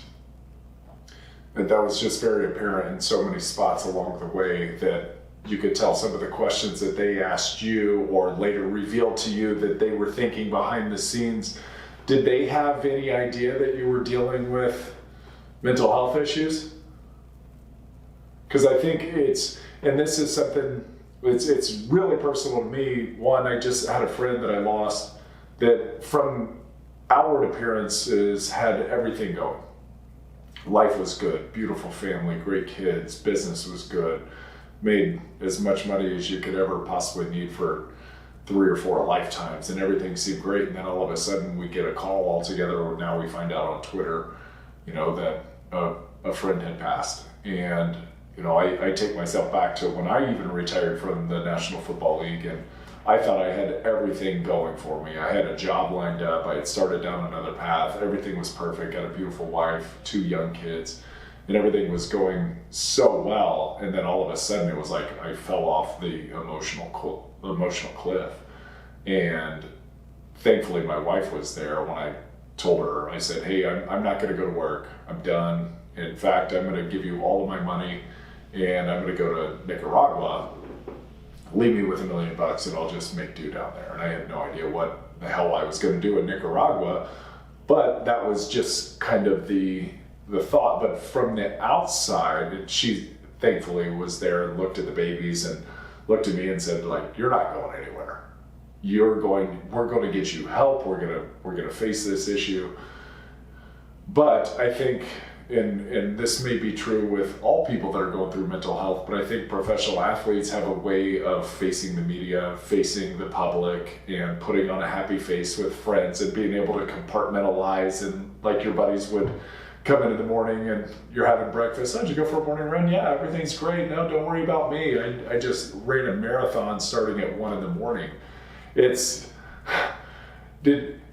that was just very apparent in so many spots along the way, that you could tell some of the questions that they asked you or later revealed to you that they were thinking behind the scenes. Did they have any idea that you were dealing with mental health issues? Because I think and this is something, it's really personal to me. One, I just had a friend that I lost that from outward appearances had everything going. Life was good, beautiful family, great kids, business was good, made as much money as you could ever possibly need for 3 or 4 lifetimes, and everything seemed great. And then all of a sudden we get a call all together, or now we find out on Twitter, that a friend had passed. And I take myself back to when I even retired from the National Football League, and I thought I had everything going for me. I had a job lined up. I had started down another path. Everything was perfect. Got a beautiful wife, 2 young kids, and everything was going so well. And then all of a sudden it was like I fell off the emotional cliff. And thankfully my wife was there when I told her. I said, hey, I'm not going to go to work. I'm done. In fact, I'm going to give you all of my money, and I'm going to go to Nicaragua. Leave me with $1 million and I'll just make do down there. And I had no idea what the hell I was going to do in Nicaragua, but that was just kind of the thought. But from the outside, she thankfully was there and looked at the babies and looked at me and said, like, you're not going anywhere. We're going to get you help. We're going to face this issue. But I think, and this may be true with all people that are going through mental health, but I think professional athletes have a way of facing the media, facing the public, and putting on a happy face with friends and being able to compartmentalize. And like your buddies would come in the morning and you're having breakfast. Oh, did you go for a morning run? Yeah, everything's great. No, don't worry about me. I just ran a marathon starting at 1 a.m.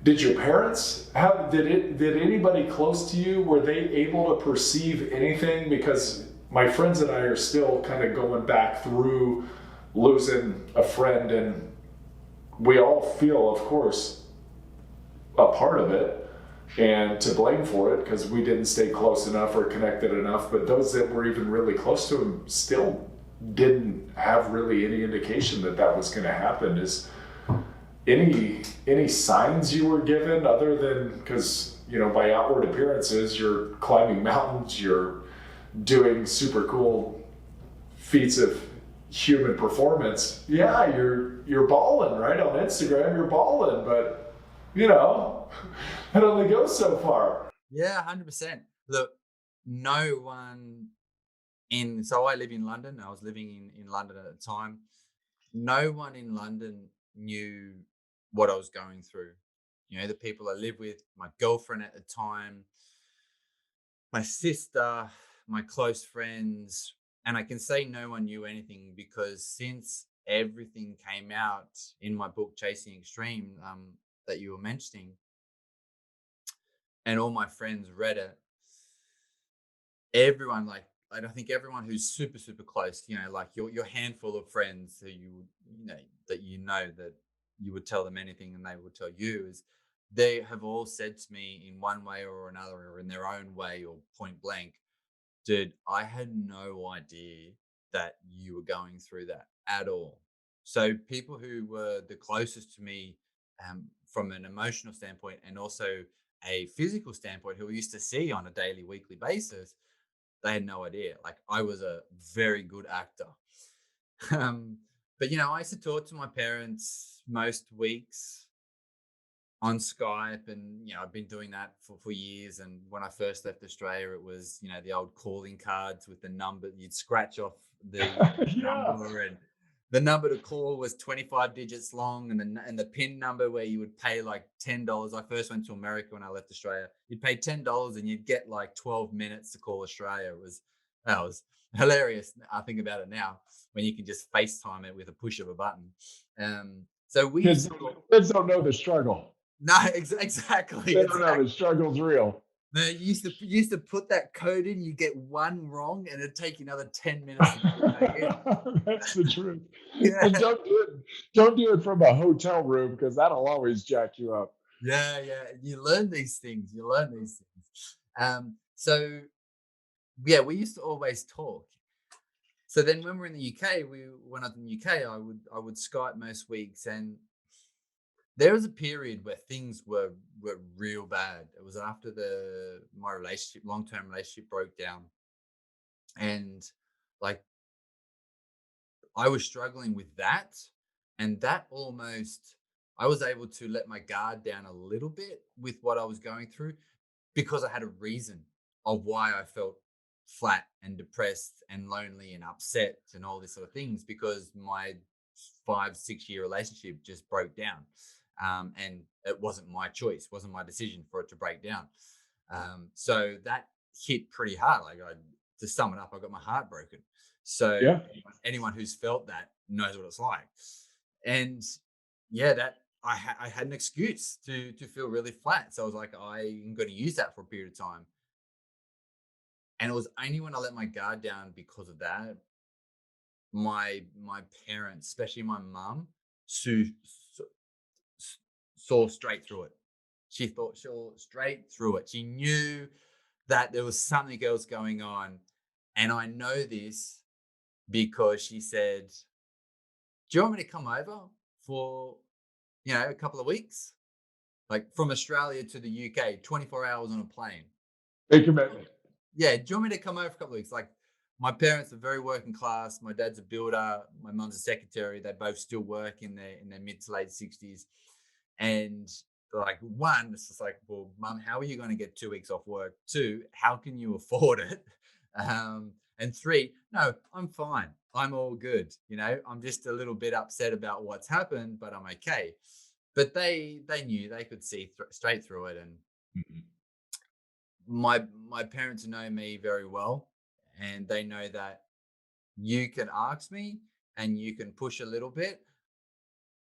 Did your parents did anybody close to you, were they able to perceive anything? Because my friends and I are still kind of going back through losing a friend, and we all feel, of course, a part of it and to blame for it because we didn't stay close enough or connected enough. But those that were even really close to him still didn't have really any indication that was going to happen. Is any signs you were given other than, because by outward appearances you're climbing mountains, you're doing super cool feats of human performance? Yeah, you're balling, right? On Instagram you're balling, but it only goes so far. Yeah, 100%. Look, no one so I live in London. I was living in London at the time. No one in London knew what I was going through. The people I live with, my girlfriend at the time, my sister, my close friends, and I can say no one knew anything because since everything came out in my book, Chasing Extreme, that you were mentioning, and all my friends read it, everyone, I don't think everyone who's super, super close, like your handful of friends who that you would tell them anything and they would tell you, is they have all said to me in one way or another, or in their own way, or point blank, dude, I had no idea that you were going through that at all. So people who were the closest to me from an emotional standpoint and also a physical standpoint, who we used to see on a daily, weekly basis, they had no idea. Like, I was a very good actor. But, I used to talk to my parents most weeks on Skype, and, I've been doing that for years. And when I first left Australia, it was, the old calling cards with the number. You'd scratch off the number, and the number to call was 25 digits long, and the PIN number where you would pay like $10. I first went to America when I left Australia. You'd pay $10 and you'd get like 12 minutes to call Australia. That was hilarious. I think about it now, when you can just FaceTime it with a push of a button. So kids don't know the struggle. No, exactly. They don't know the struggle's real. No, you used to put that code in, you get one wrong, and it'd take you another 10 minutes to put it back in. That's the truth. Yeah. And don't do it from a hotel room because that'll always jack you up. Yeah, yeah. You learn these things. You learn these things. So yeah, we used to always talk. So then when we're in the UK, when I was in the UK, I would Skype most weeks, and there was a period where things were real bad. It was after my long-term relationship broke down. And like I was struggling with that, and that almost I was able to let my guard down a little bit with what I was going through because I had a reason of why I felt flat and depressed and lonely and upset and all these sort of things, because my 5-6 year relationship just broke down. And it wasn't my choice, wasn't my decision for it to break down. So that hit pretty hard. To sum it up, I got my heart broken. So Yeah. anyone who's felt that knows what it's like. And yeah, that I had an excuse to feel really flat. So I was like, I'm going to use that for a period of time. And it was only when I let my guard down because of that, my parents, especially my mum, saw straight through it. She saw straight through it. She knew that there was something else going on. And I know this because she said, do you want me to come over for, a couple of weeks? Like from Australia to the UK, 24 hours on a plane. Big commitment. Yeah, do you want me to come over for a couple of weeks? Like, my parents are very working class. My dad's a builder. My mum's a secretary. They both still work in their mid to late 60s. And like, one, it's just like, well, mum, how are you going to get 2 weeks off work? Two, how can you afford it? And three, no, I'm fine. I'm all good. I'm just a little bit upset about what's happened, but I'm okay. But they knew, they could see straight through it. And my parents know me very well, and they know that you can ask me and you can push a little bit,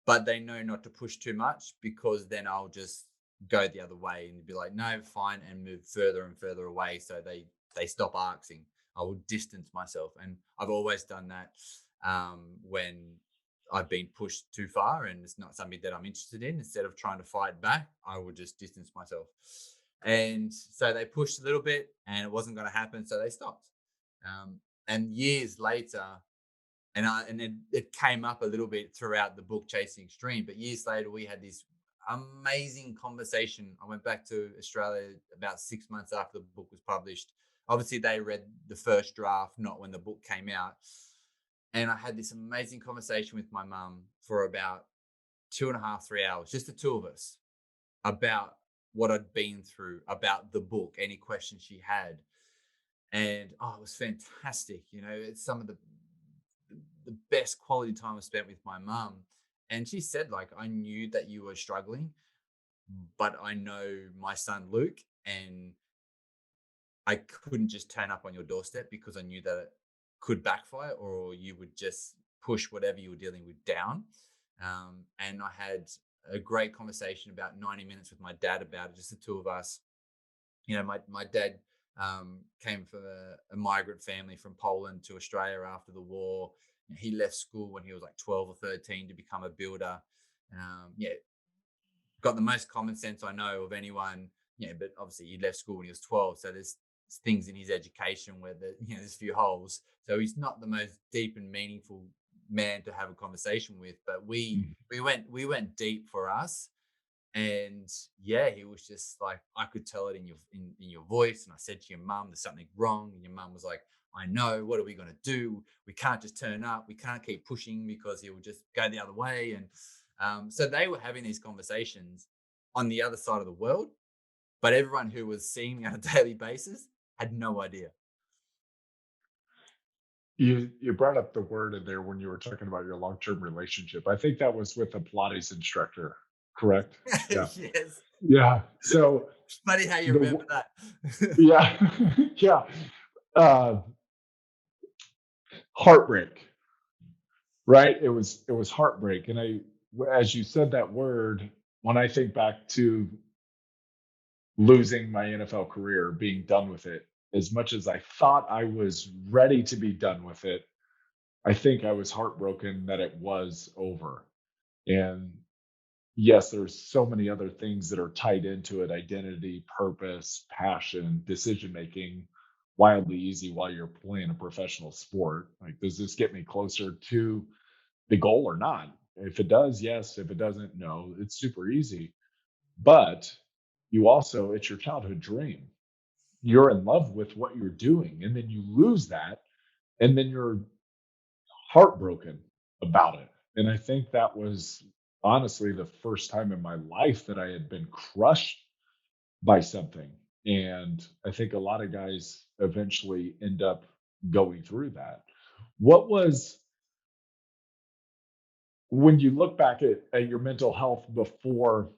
but they know not to push too much, because then I'll just go the other way and be like, no, fine, and move further and further away. So they stop asking. I will distance myself, and I've always done that when I've been pushed too far and it's not something that I'm interested in. Instead of trying to fight back, I would just distance myself. And so they pushed a little bit, and it wasn't going to happen, so they stopped. And years later, and it came up a little bit throughout the book Chasing Extreme, but years later we had this amazing conversation. I went back to Australia about 6 months after the book was published. Obviously they read the first draft, not when the book came out. And I had this amazing conversation with my mum for about 2.5, 3 hours, just the two of us, about what I'd been through, about the book, any questions she had. And it was fantastic. It's some of the best quality time I spent with my mum. And she said, like, I knew that you were struggling, but I know my son Luke, and I couldn't just turn up on your doorstep, because I knew that it could backfire, or you would just push whatever you were dealing with down. And I had a great conversation, about 90 minutes, with my dad about it, just the two of us. My dad came from a migrant family from Poland to Australia after the war. He left school when he was like 12 or 13 to become a builder. Got the most common sense I know of anyone. But obviously he left school when he was 12, so there's things in his education where there's a few holes. So he's not the most deep and meaningful man to have a conversation with. But we went deep for us. And yeah, he was just like, I could tell it in your voice. And I said to your mum, there's something wrong. And your mum was like, I know, what are we going to do? We can't just turn up. We can't keep pushing, because he will just go the other way. And so they were having these conversations on the other side of the world, but everyone who was seeing me on a daily basis had no idea. You brought up the word in there when you were talking about your long-term relationship. I think that was with a Pilates instructor, correct? Yeah. Yes. Yeah. So It's funny how you remember that. yeah. Yeah. Heartbreak, right? It was heartbreak. And as you said that word, when I think back to losing my NFL career, being done with it. As much as I thought I was ready to be done with it, I think I was heartbroken that it was over. And yes, there's so many other things that are tied into it: identity, purpose, passion, decision making. Wildly easy while you're playing a professional sport. Like, does this get me closer to the goal or not? If it does, yes. If it doesn't, no. It's super easy. But you also, it's your childhood dream. You're in love with what you're doing, and then you lose that, and then you're heartbroken about it. And I think that was honestly the first time in my life that I had been crushed by something. And I think a lot of guys eventually end up going through that. What was, when you look back at your mental health before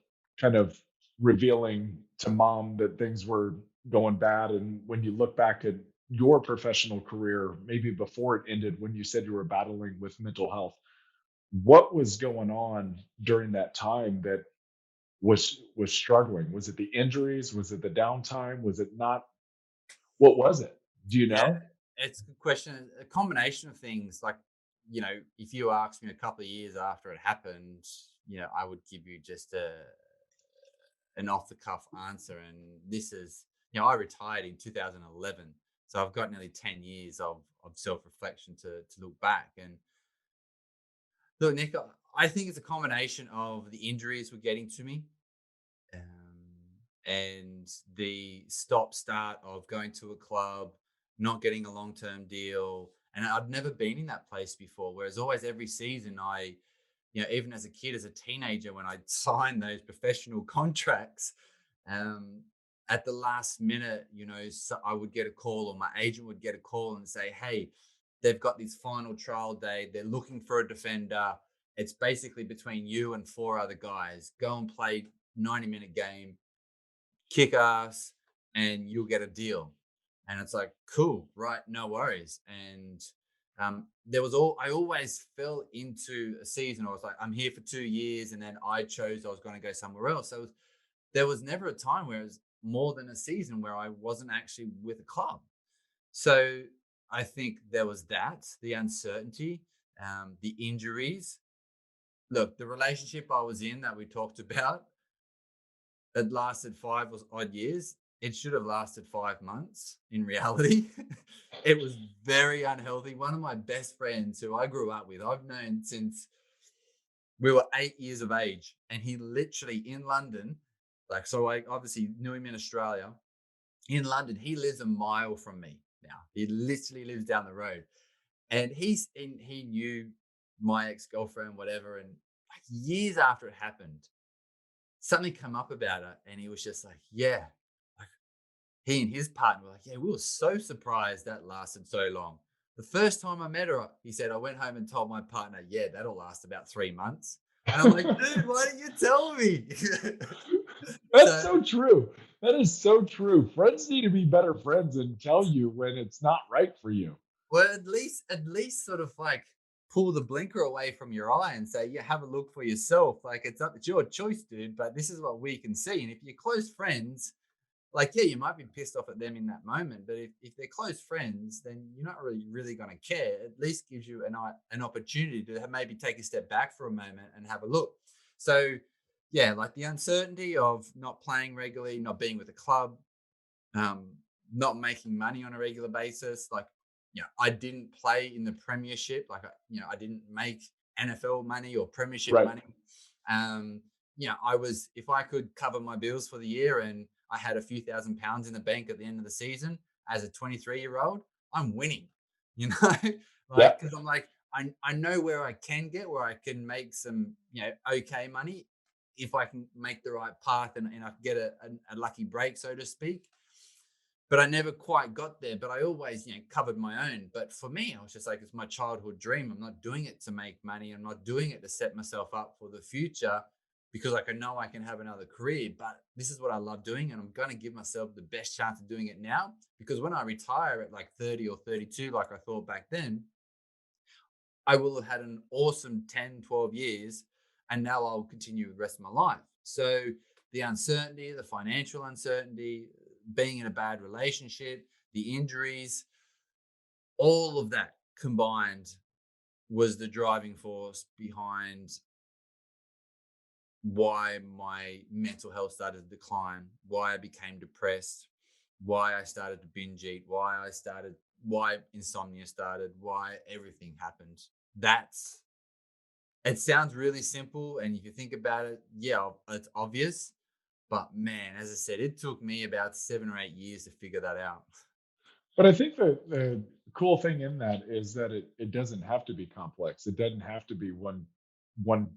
kind of revealing to mom that things were going bad, and when you look back at your professional career, maybe before it ended, when you said you were battling with mental health, what was going on during that time that was struggling? Was it the injuries? Was it the downtime? Was it not? What was it? Do you Yeah, know? it's a good question. A combination of things. Like, if you asked me a couple of years after it happened, I would give you just an off the cuff answer. And this is, I retired in 2011, so I've got nearly 10 years of self reflection to look back. And look, Nick, I think it's a combination of the injuries were getting to me, and the stop start of going to a club, not getting a long term deal. And I'd never been in that place before. Whereas always every season, even as a kid, as a teenager, when I signed those professional contracts, um, at the last minute, so I would get a call, or my agent would get a call and say, "Hey, they've got this final trial day. They're looking for a defender. It's basically between you and four other guys. Go and play 90-minute game, kick ass, and you'll get a deal." And it's like, cool, right? No worries. And I always fell into a season. I was like, I'm here for 2 years, and then I chose I was going to go somewhere else. So there was never a time where it was more than a season where I wasn't actually with a club. So I think there was that, the uncertainty, the injuries. Look, the relationship I was in that we talked about, it lasted odd years. It should have lasted 5 months in reality. It was very unhealthy. One of my best friends who I grew up with, I've known since we were 8 years of age. And he literally in London, so I obviously knew him in Australia. In London, he lives a mile from me now. He literally lives down the road. And he knew my ex-girlfriend, whatever. And like years after it happened, something come up about her, and he was just like, yeah. Like, he and his partner were like, yeah, we were so surprised that lasted so long. The first time I met her, he said, I went home and told my partner, yeah, that'll last about 3 months. And I'm like, dude, why didn't you tell me? That's So, so true. That is so true. Friends need to be better friends and tell you when it's not right for you. well, at least sort of like pull the blinker away from your eye and say, yeah, have a look for yourself. Like, it's your choice, dude, but this is what we can see. And if you're close friends, like, yeah, you might be pissed off at them in that moment, but if they're close friends, then you're not really going to care. At least gives you an opportunity to maybe take a step back for a moment and have a look. So, yeah, like the uncertainty of not playing regularly, not being with a club, um, not making money on a regular basis. Like, I didn't play in the Premiership. Like, I didn't make NFL money or Premiership Right. money. Um, I was, if I could cover my bills for the year and I had a few £1,000s in the bank at the end of the season as a 23-year-old, I'm winning, you know, Yeah. like, because I'm like, I know where I can get, where I can make some, okay money if I can make the right path and I get a lucky break, so to speak. But I never quite got there. But I always, covered my own. But for me, I was just like, it's my childhood dream. I'm not doing it to make money. I'm not doing it to set myself up for the future because like I know I can have another career. But this is what I love doing, and I'm going to give myself the best chance of doing it now. Because when I retire at like 30 or 32, like I thought back then, I will have had an awesome 10, 12 years and now I'll continue the rest of my life. So the uncertainty, the financial uncertainty, being in a bad relationship, the injuries, all of that combined was the driving force behind why my mental health started to decline, why I became depressed, why I started to binge eat, why insomnia started, why everything happened. That's It sounds really simple, and if you think about it, yeah, it's obvious. But man, as I said, it took me about 7 or 8 years to figure that out. But I think the cool thing in that is that it doesn't have to be complex. It doesn't have to be one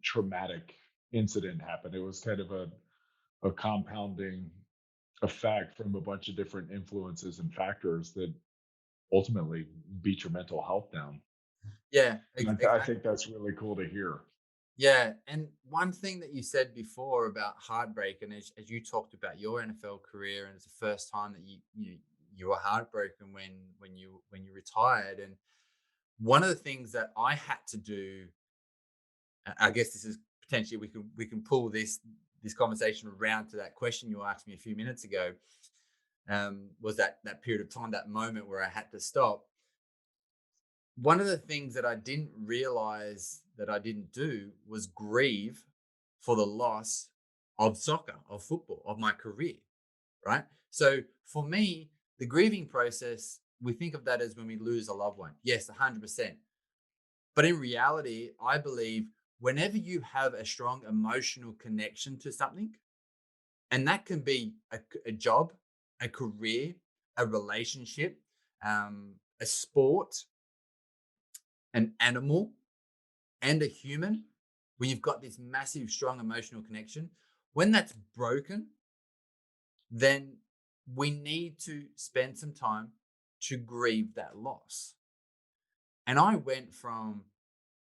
traumatic incident happened. It was kind of a compounding effect from a bunch of different influences and factors that ultimately beat your mental health down. Yeah, And I exactly. think that's really cool to hear. Yeah, and one thing that you said before about heartbreak, and as you talked about your NFL career, and it's the first time that you were heartbroken when you retired, and one of the things that I had to do, I guess this is potentially we can pull this conversation around to that question you asked me a few minutes ago, was that period of time, that moment where I had to stop. One of the things that I didn't realize that I didn't do was grieve for the loss of soccer, of football, of my career, right? So for me, the grieving process, we think of that as when we lose a loved one. Yes, 100%. But in reality, I believe whenever you have a strong emotional connection to something, and that can be a job, a career, a relationship, a sport, an animal, and a human, when you've got this massive, strong emotional connection, when that's broken, then we need to spend some time to grieve that loss. And I went from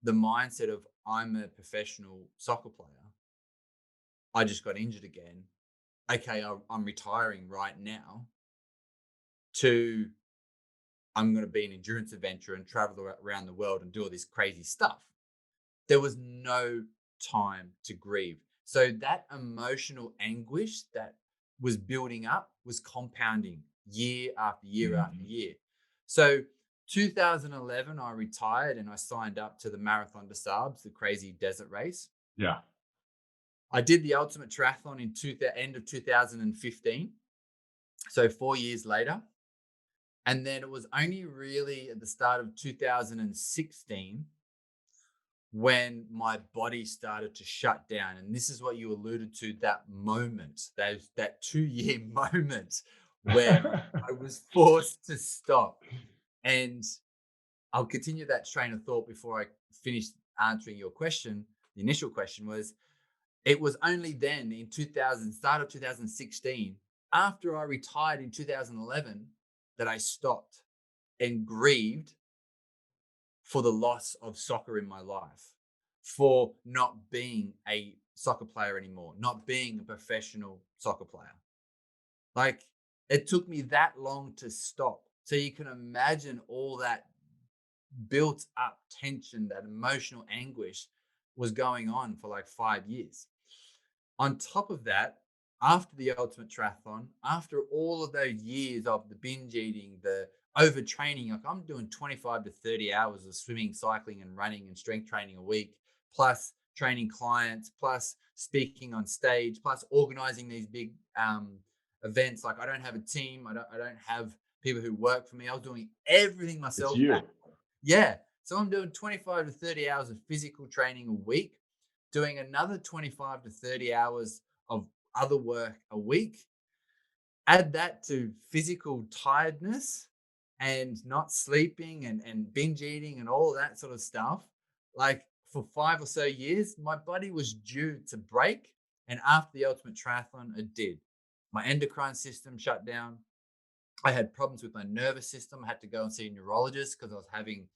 the mindset of I'm a professional soccer player, I just got injured again. Okay, I'm retiring right now, to I'm going to be an endurance adventurer and travel around the world and do all this crazy stuff. There was no time to grieve. So that emotional anguish that was building up was compounding year after year after Mhm. year. So 2011, I retired and I signed up to the Marathon des Sables, the crazy desert race. Yeah. I did the ultimate triathlon in the end of 2015. So 4 years later. And then it was only really at the start of 2016 when my body started to shut down. And this is what you alluded to, that moment, that 2 year moment when I was forced to stop. And I'll continue that train of thought before I finish answering your question. The initial question was, it was only then in start of 2016, after I retired in 2011, that I stopped and grieved for the loss of soccer in my life, for not being a soccer player anymore, not being a professional soccer player. Like, it took me that long to stop. So you can imagine all that built up tension, that emotional anguish was going on for like 5 years. On top of that, after the ultimate triathlon, after all of those years of the binge eating, the overtraining, like I'm doing 25 to 30 hours of swimming, cycling, and running and strength training a week, plus training clients, plus speaking on stage, plus organizing these big events. Like, I don't have a team, I don't have people who work for me. I was doing everything It's myself. you. Yeah. So I'm doing 25 to 30 hours of physical training a week, doing another 25 to 30 hours of other work a week. Add that to physical tiredness and not sleeping and binge eating and all of that sort of stuff. Like, for 5 or so years, my body was due to break. And after the ultimate triathlon, it did. My endocrine system shut down. I had problems with my nervous system. I had to go and see a neurologist because I was having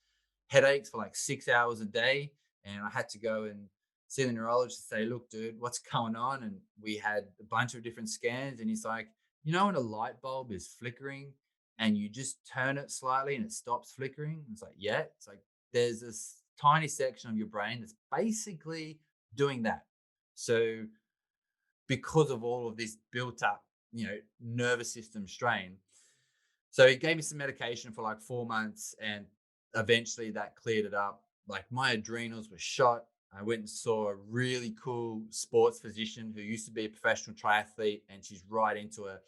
headaches for like 6 hours a day. And I had to go and see the neurologist and say, look, dude, what's going on? And we had a bunch of different scans. And he's like, when a light bulb is flickering and you just turn it slightly and it stops flickering? It's like, yeah. It's like, there's this tiny section of your brain that's basically doing that. So because of all of this built up, nervous system strain, so he gave me some medication for like 4 months, and eventually that cleared it up. Like my adrenals were shot. I went and saw a really cool sports physician who used to be a professional triathlete, and she's right into a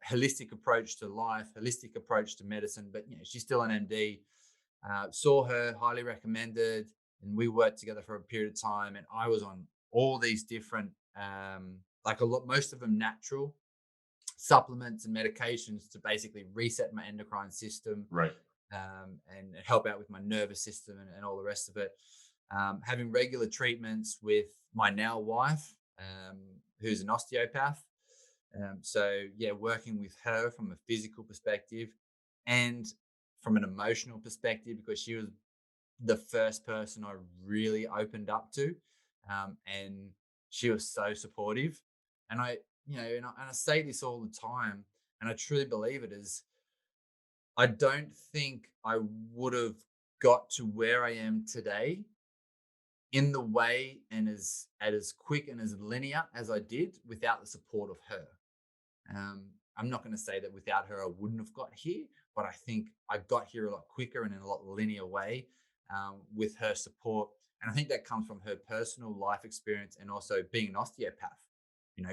holistic approach to life, holistic approach to medicine. But she's still an MD. Saw her, highly recommended, and we worked together for a period of time. And I was on all these different, like most of them natural supplements and medications to basically reset my endocrine system, Right. and help out with my nervous system and all the rest of it. Having regular treatments with my now wife, who's an osteopath. So yeah, working with her from a physical perspective and from an emotional perspective, because she was the first person I really opened up to, and she was so supportive. And I say this all the time, and I truly believe it is. I don't think I would have got to where I am today in the way and as quick and as linear as I did without the support of her. I'm not going to say that without her I wouldn't have got here, but I think I got here a lot quicker and in a lot linear way, with her support. And I think that comes from her personal life experience and also being an osteopath.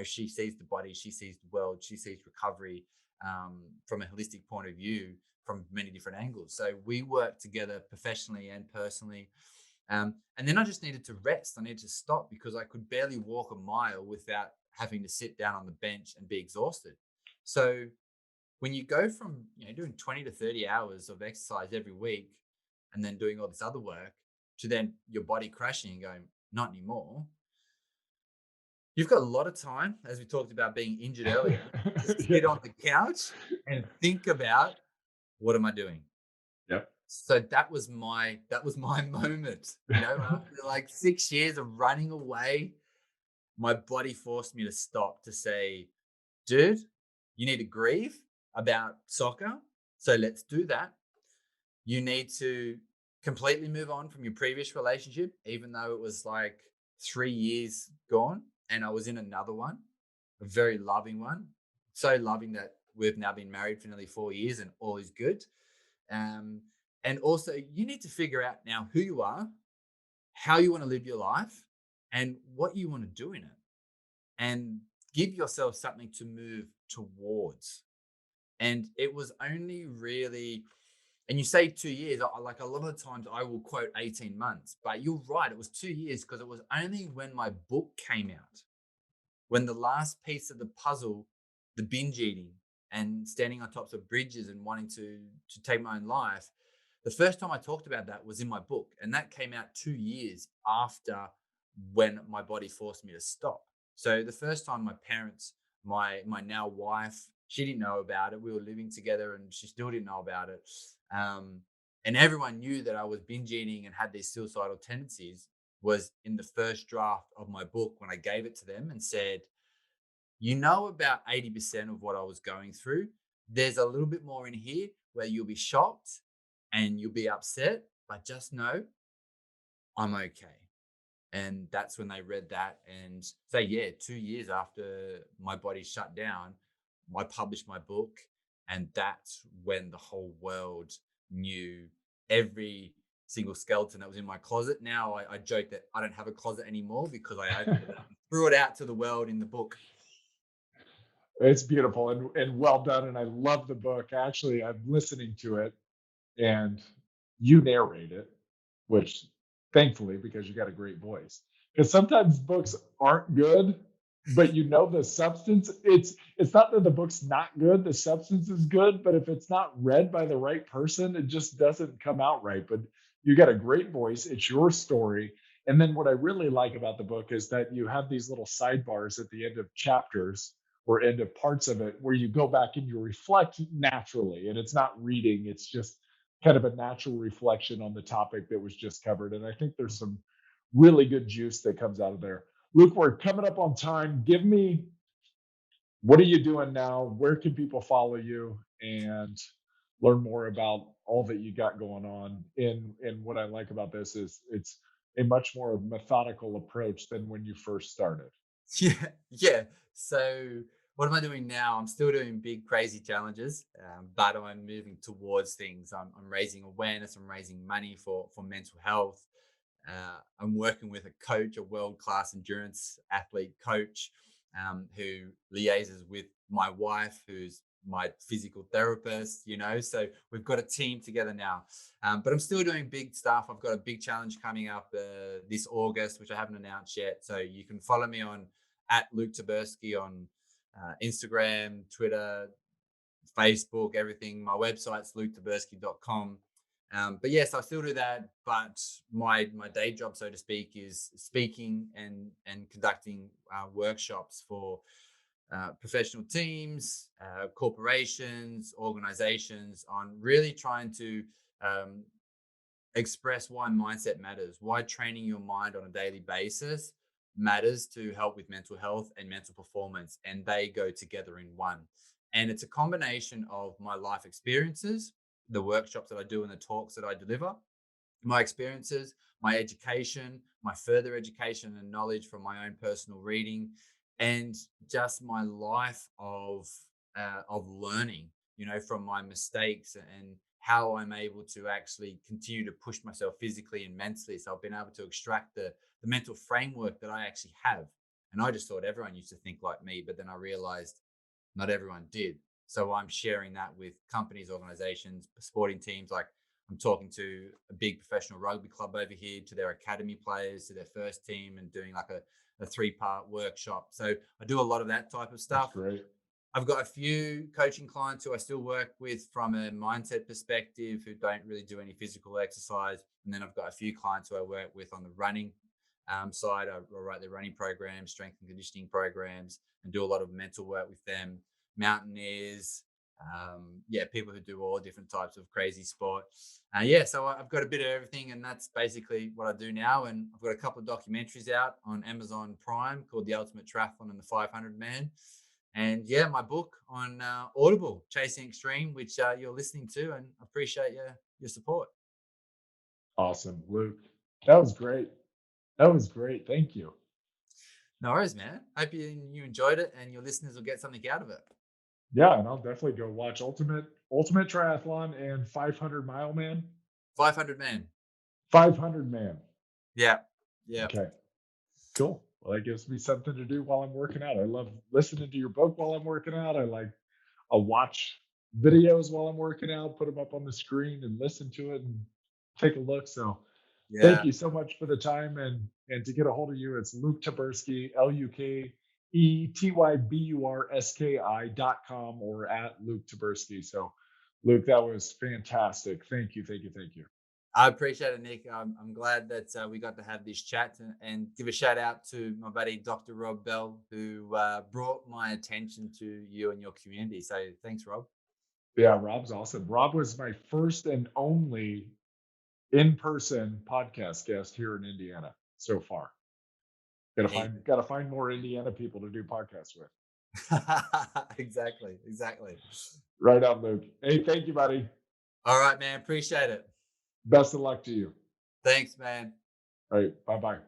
She sees the body, she sees the world, she sees recovery, from a holistic point of view from many different angles. So we work together professionally and personally. And then I just needed to rest. I needed to stop because I could barely walk a mile without having to sit down on the bench and be exhausted. So when you go from doing 20 to 30 hours of exercise every week and then doing all this other work to then your body crashing and going, not anymore, you've got a lot of time, as we talked about being injured earlier, to sit on the couch and think about, what am I doing? Yep. So that was my moment. After like 6 years of running away, my body forced me to stop, to say, dude, you need to grieve about soccer. So let's do that. You need to completely move on from your previous relationship, even though it was like 3 years gone. And I was in another one, a very loving one. So loving that we've now been married for nearly 4 years and all is good. And also, you need to figure out now who you are, how you want to live your life, and what you want to do in it. And give yourself something to move towards. And it was only really, and you say 2 years, like a lot of the times I will quote 18 months, but you're right, it was 2 years because it was only when my book came out, when the last piece of the puzzle, the binge eating and standing on tops of bridges and wanting to take my own life, the first time I talked about that was in my book. And that came out 2 years after when my body forced me to stop. So the first time my parents, my now wife, she didn't know about it. We were living together and she still didn't know about it. And everyone knew that I was binge eating and had these suicidal tendencies was in the first draft of my book when I gave it to them and said, about 80% of what I was going through. There's a little bit more in here where you'll be shocked and you'll be upset, but just know I'm okay. And that's when they read that. And so, 2 years after my body shut down, I published my book. And that's when the whole world knew every single skeleton that was in my closet. Now I joke that I don't have a closet anymore because I opened it up and threw it out to the world in the book. It's beautiful and well done. And I love the book. Actually, I'm listening to it and you narrate it, which thankfully, because you got a great voice. Because sometimes books aren't good, but the substance. It's not that the book's not good, the substance is good, but if it's not read by the right person, it just doesn't come out right. But you got a great voice, it's your story. And then what I really like about the book is that you have these little sidebars at the end of chapters or end of parts of it where you go back and you reflect naturally. And it's not reading, it's just kind of a natural reflection on the topic that was just covered. And I think there's some really good juice that comes out of there. Luke, we're coming up on time. Give me, what are you doing now? Where can people follow you and learn more about all that you got going on? And what I like about this is it's a much more methodical approach than when you first started. Yeah, yeah. So what am I doing now? I'm still doing big, crazy challenges, but I'm moving towards things. I'm raising awareness. I'm raising money for mental health. I'm working with a coach, a world class endurance athlete coach, who liaises with my wife, who's my physical therapist. So we've got a team together now. But I'm still doing big stuff. I've got a big challenge coming up this August, which I haven't announced yet. So you can follow me on at Luke Tyburski on Instagram, Twitter, Facebook, everything. My website's luketyburski.com. But yes, I still do that. But my day job, so to speak, is speaking and conducting workshops for professional teams, corporations, organizations on really trying to um, express why mindset matters, why training your mind on a daily basis matters to help with mental health and mental performance. And they go together in one. And it's a combination of my life experiences, the workshops that I do, and the talks that I deliver, my experiences, my education, my further education and knowledge from my own personal reading, and just my life of learning, from my mistakes and how I'm able to actually continue to push myself physically and mentally. So I've been able to extract the mental framework that I actually have. And I just thought everyone used to think like me, but then I realized not everyone did. So I'm sharing that with companies, organizations, sporting teams. Like I'm talking to a big professional rugby club over here, to their academy players, to their first team, and doing like a 3-part workshop. So I do a lot of that type of That's stuff. great. I've got a few coaching clients who I still work with from a mindset perspective who don't really do any physical exercise. And then I've got a few clients who I work with on the running side. I write their running programs, strength and conditioning programs, and do a lot of mental work with them. Mountaineers, people who do all different types of crazy sport. So I've got a bit of everything, and that's basically what I do now. And I've got a couple of documentaries out on Amazon Prime called The Ultimate Triathlon and the 500 Man. And my book on Audible, Chasing Extreme, which you're listening to, and I appreciate your support. Awesome, Luke. That was great. That was great. Thank you. No worries, man. Hope you enjoyed it, and your listeners will get something out of it. Yeah, and I'll definitely go watch Ultimate Triathlon and 500 Mile Man. 500 Man. 500 Man. Yeah, yeah. Okay, cool. Well, that gives me something to do while I'm working out. I love listening to your book while I'm working out. I'll watch videos while I'm working out, put them up on the screen and listen to it and take a look. So thank Yeah. you so much for the time, and to get a hold of you, it's Luke Tyburski, LukeTyburski.com, or at Luke Tyburski. So Luke, that was fantastic. Thank you, thank you, thank you. I appreciate it, Nick. I'm glad that we got to have this chat, and give a shout out to my buddy, Dr. Rob Bell, who brought my attention to you and your community. So thanks, Rob. Yeah, Rob's awesome. Rob was my first and only in-person podcast guest here in Indiana so far. Gotta find more Indiana people to do podcasts with. Exactly. Right on, Luke. Hey, thank you, buddy. All right, man. Appreciate it. Best of luck to you. Thanks, man. All right, bye-bye.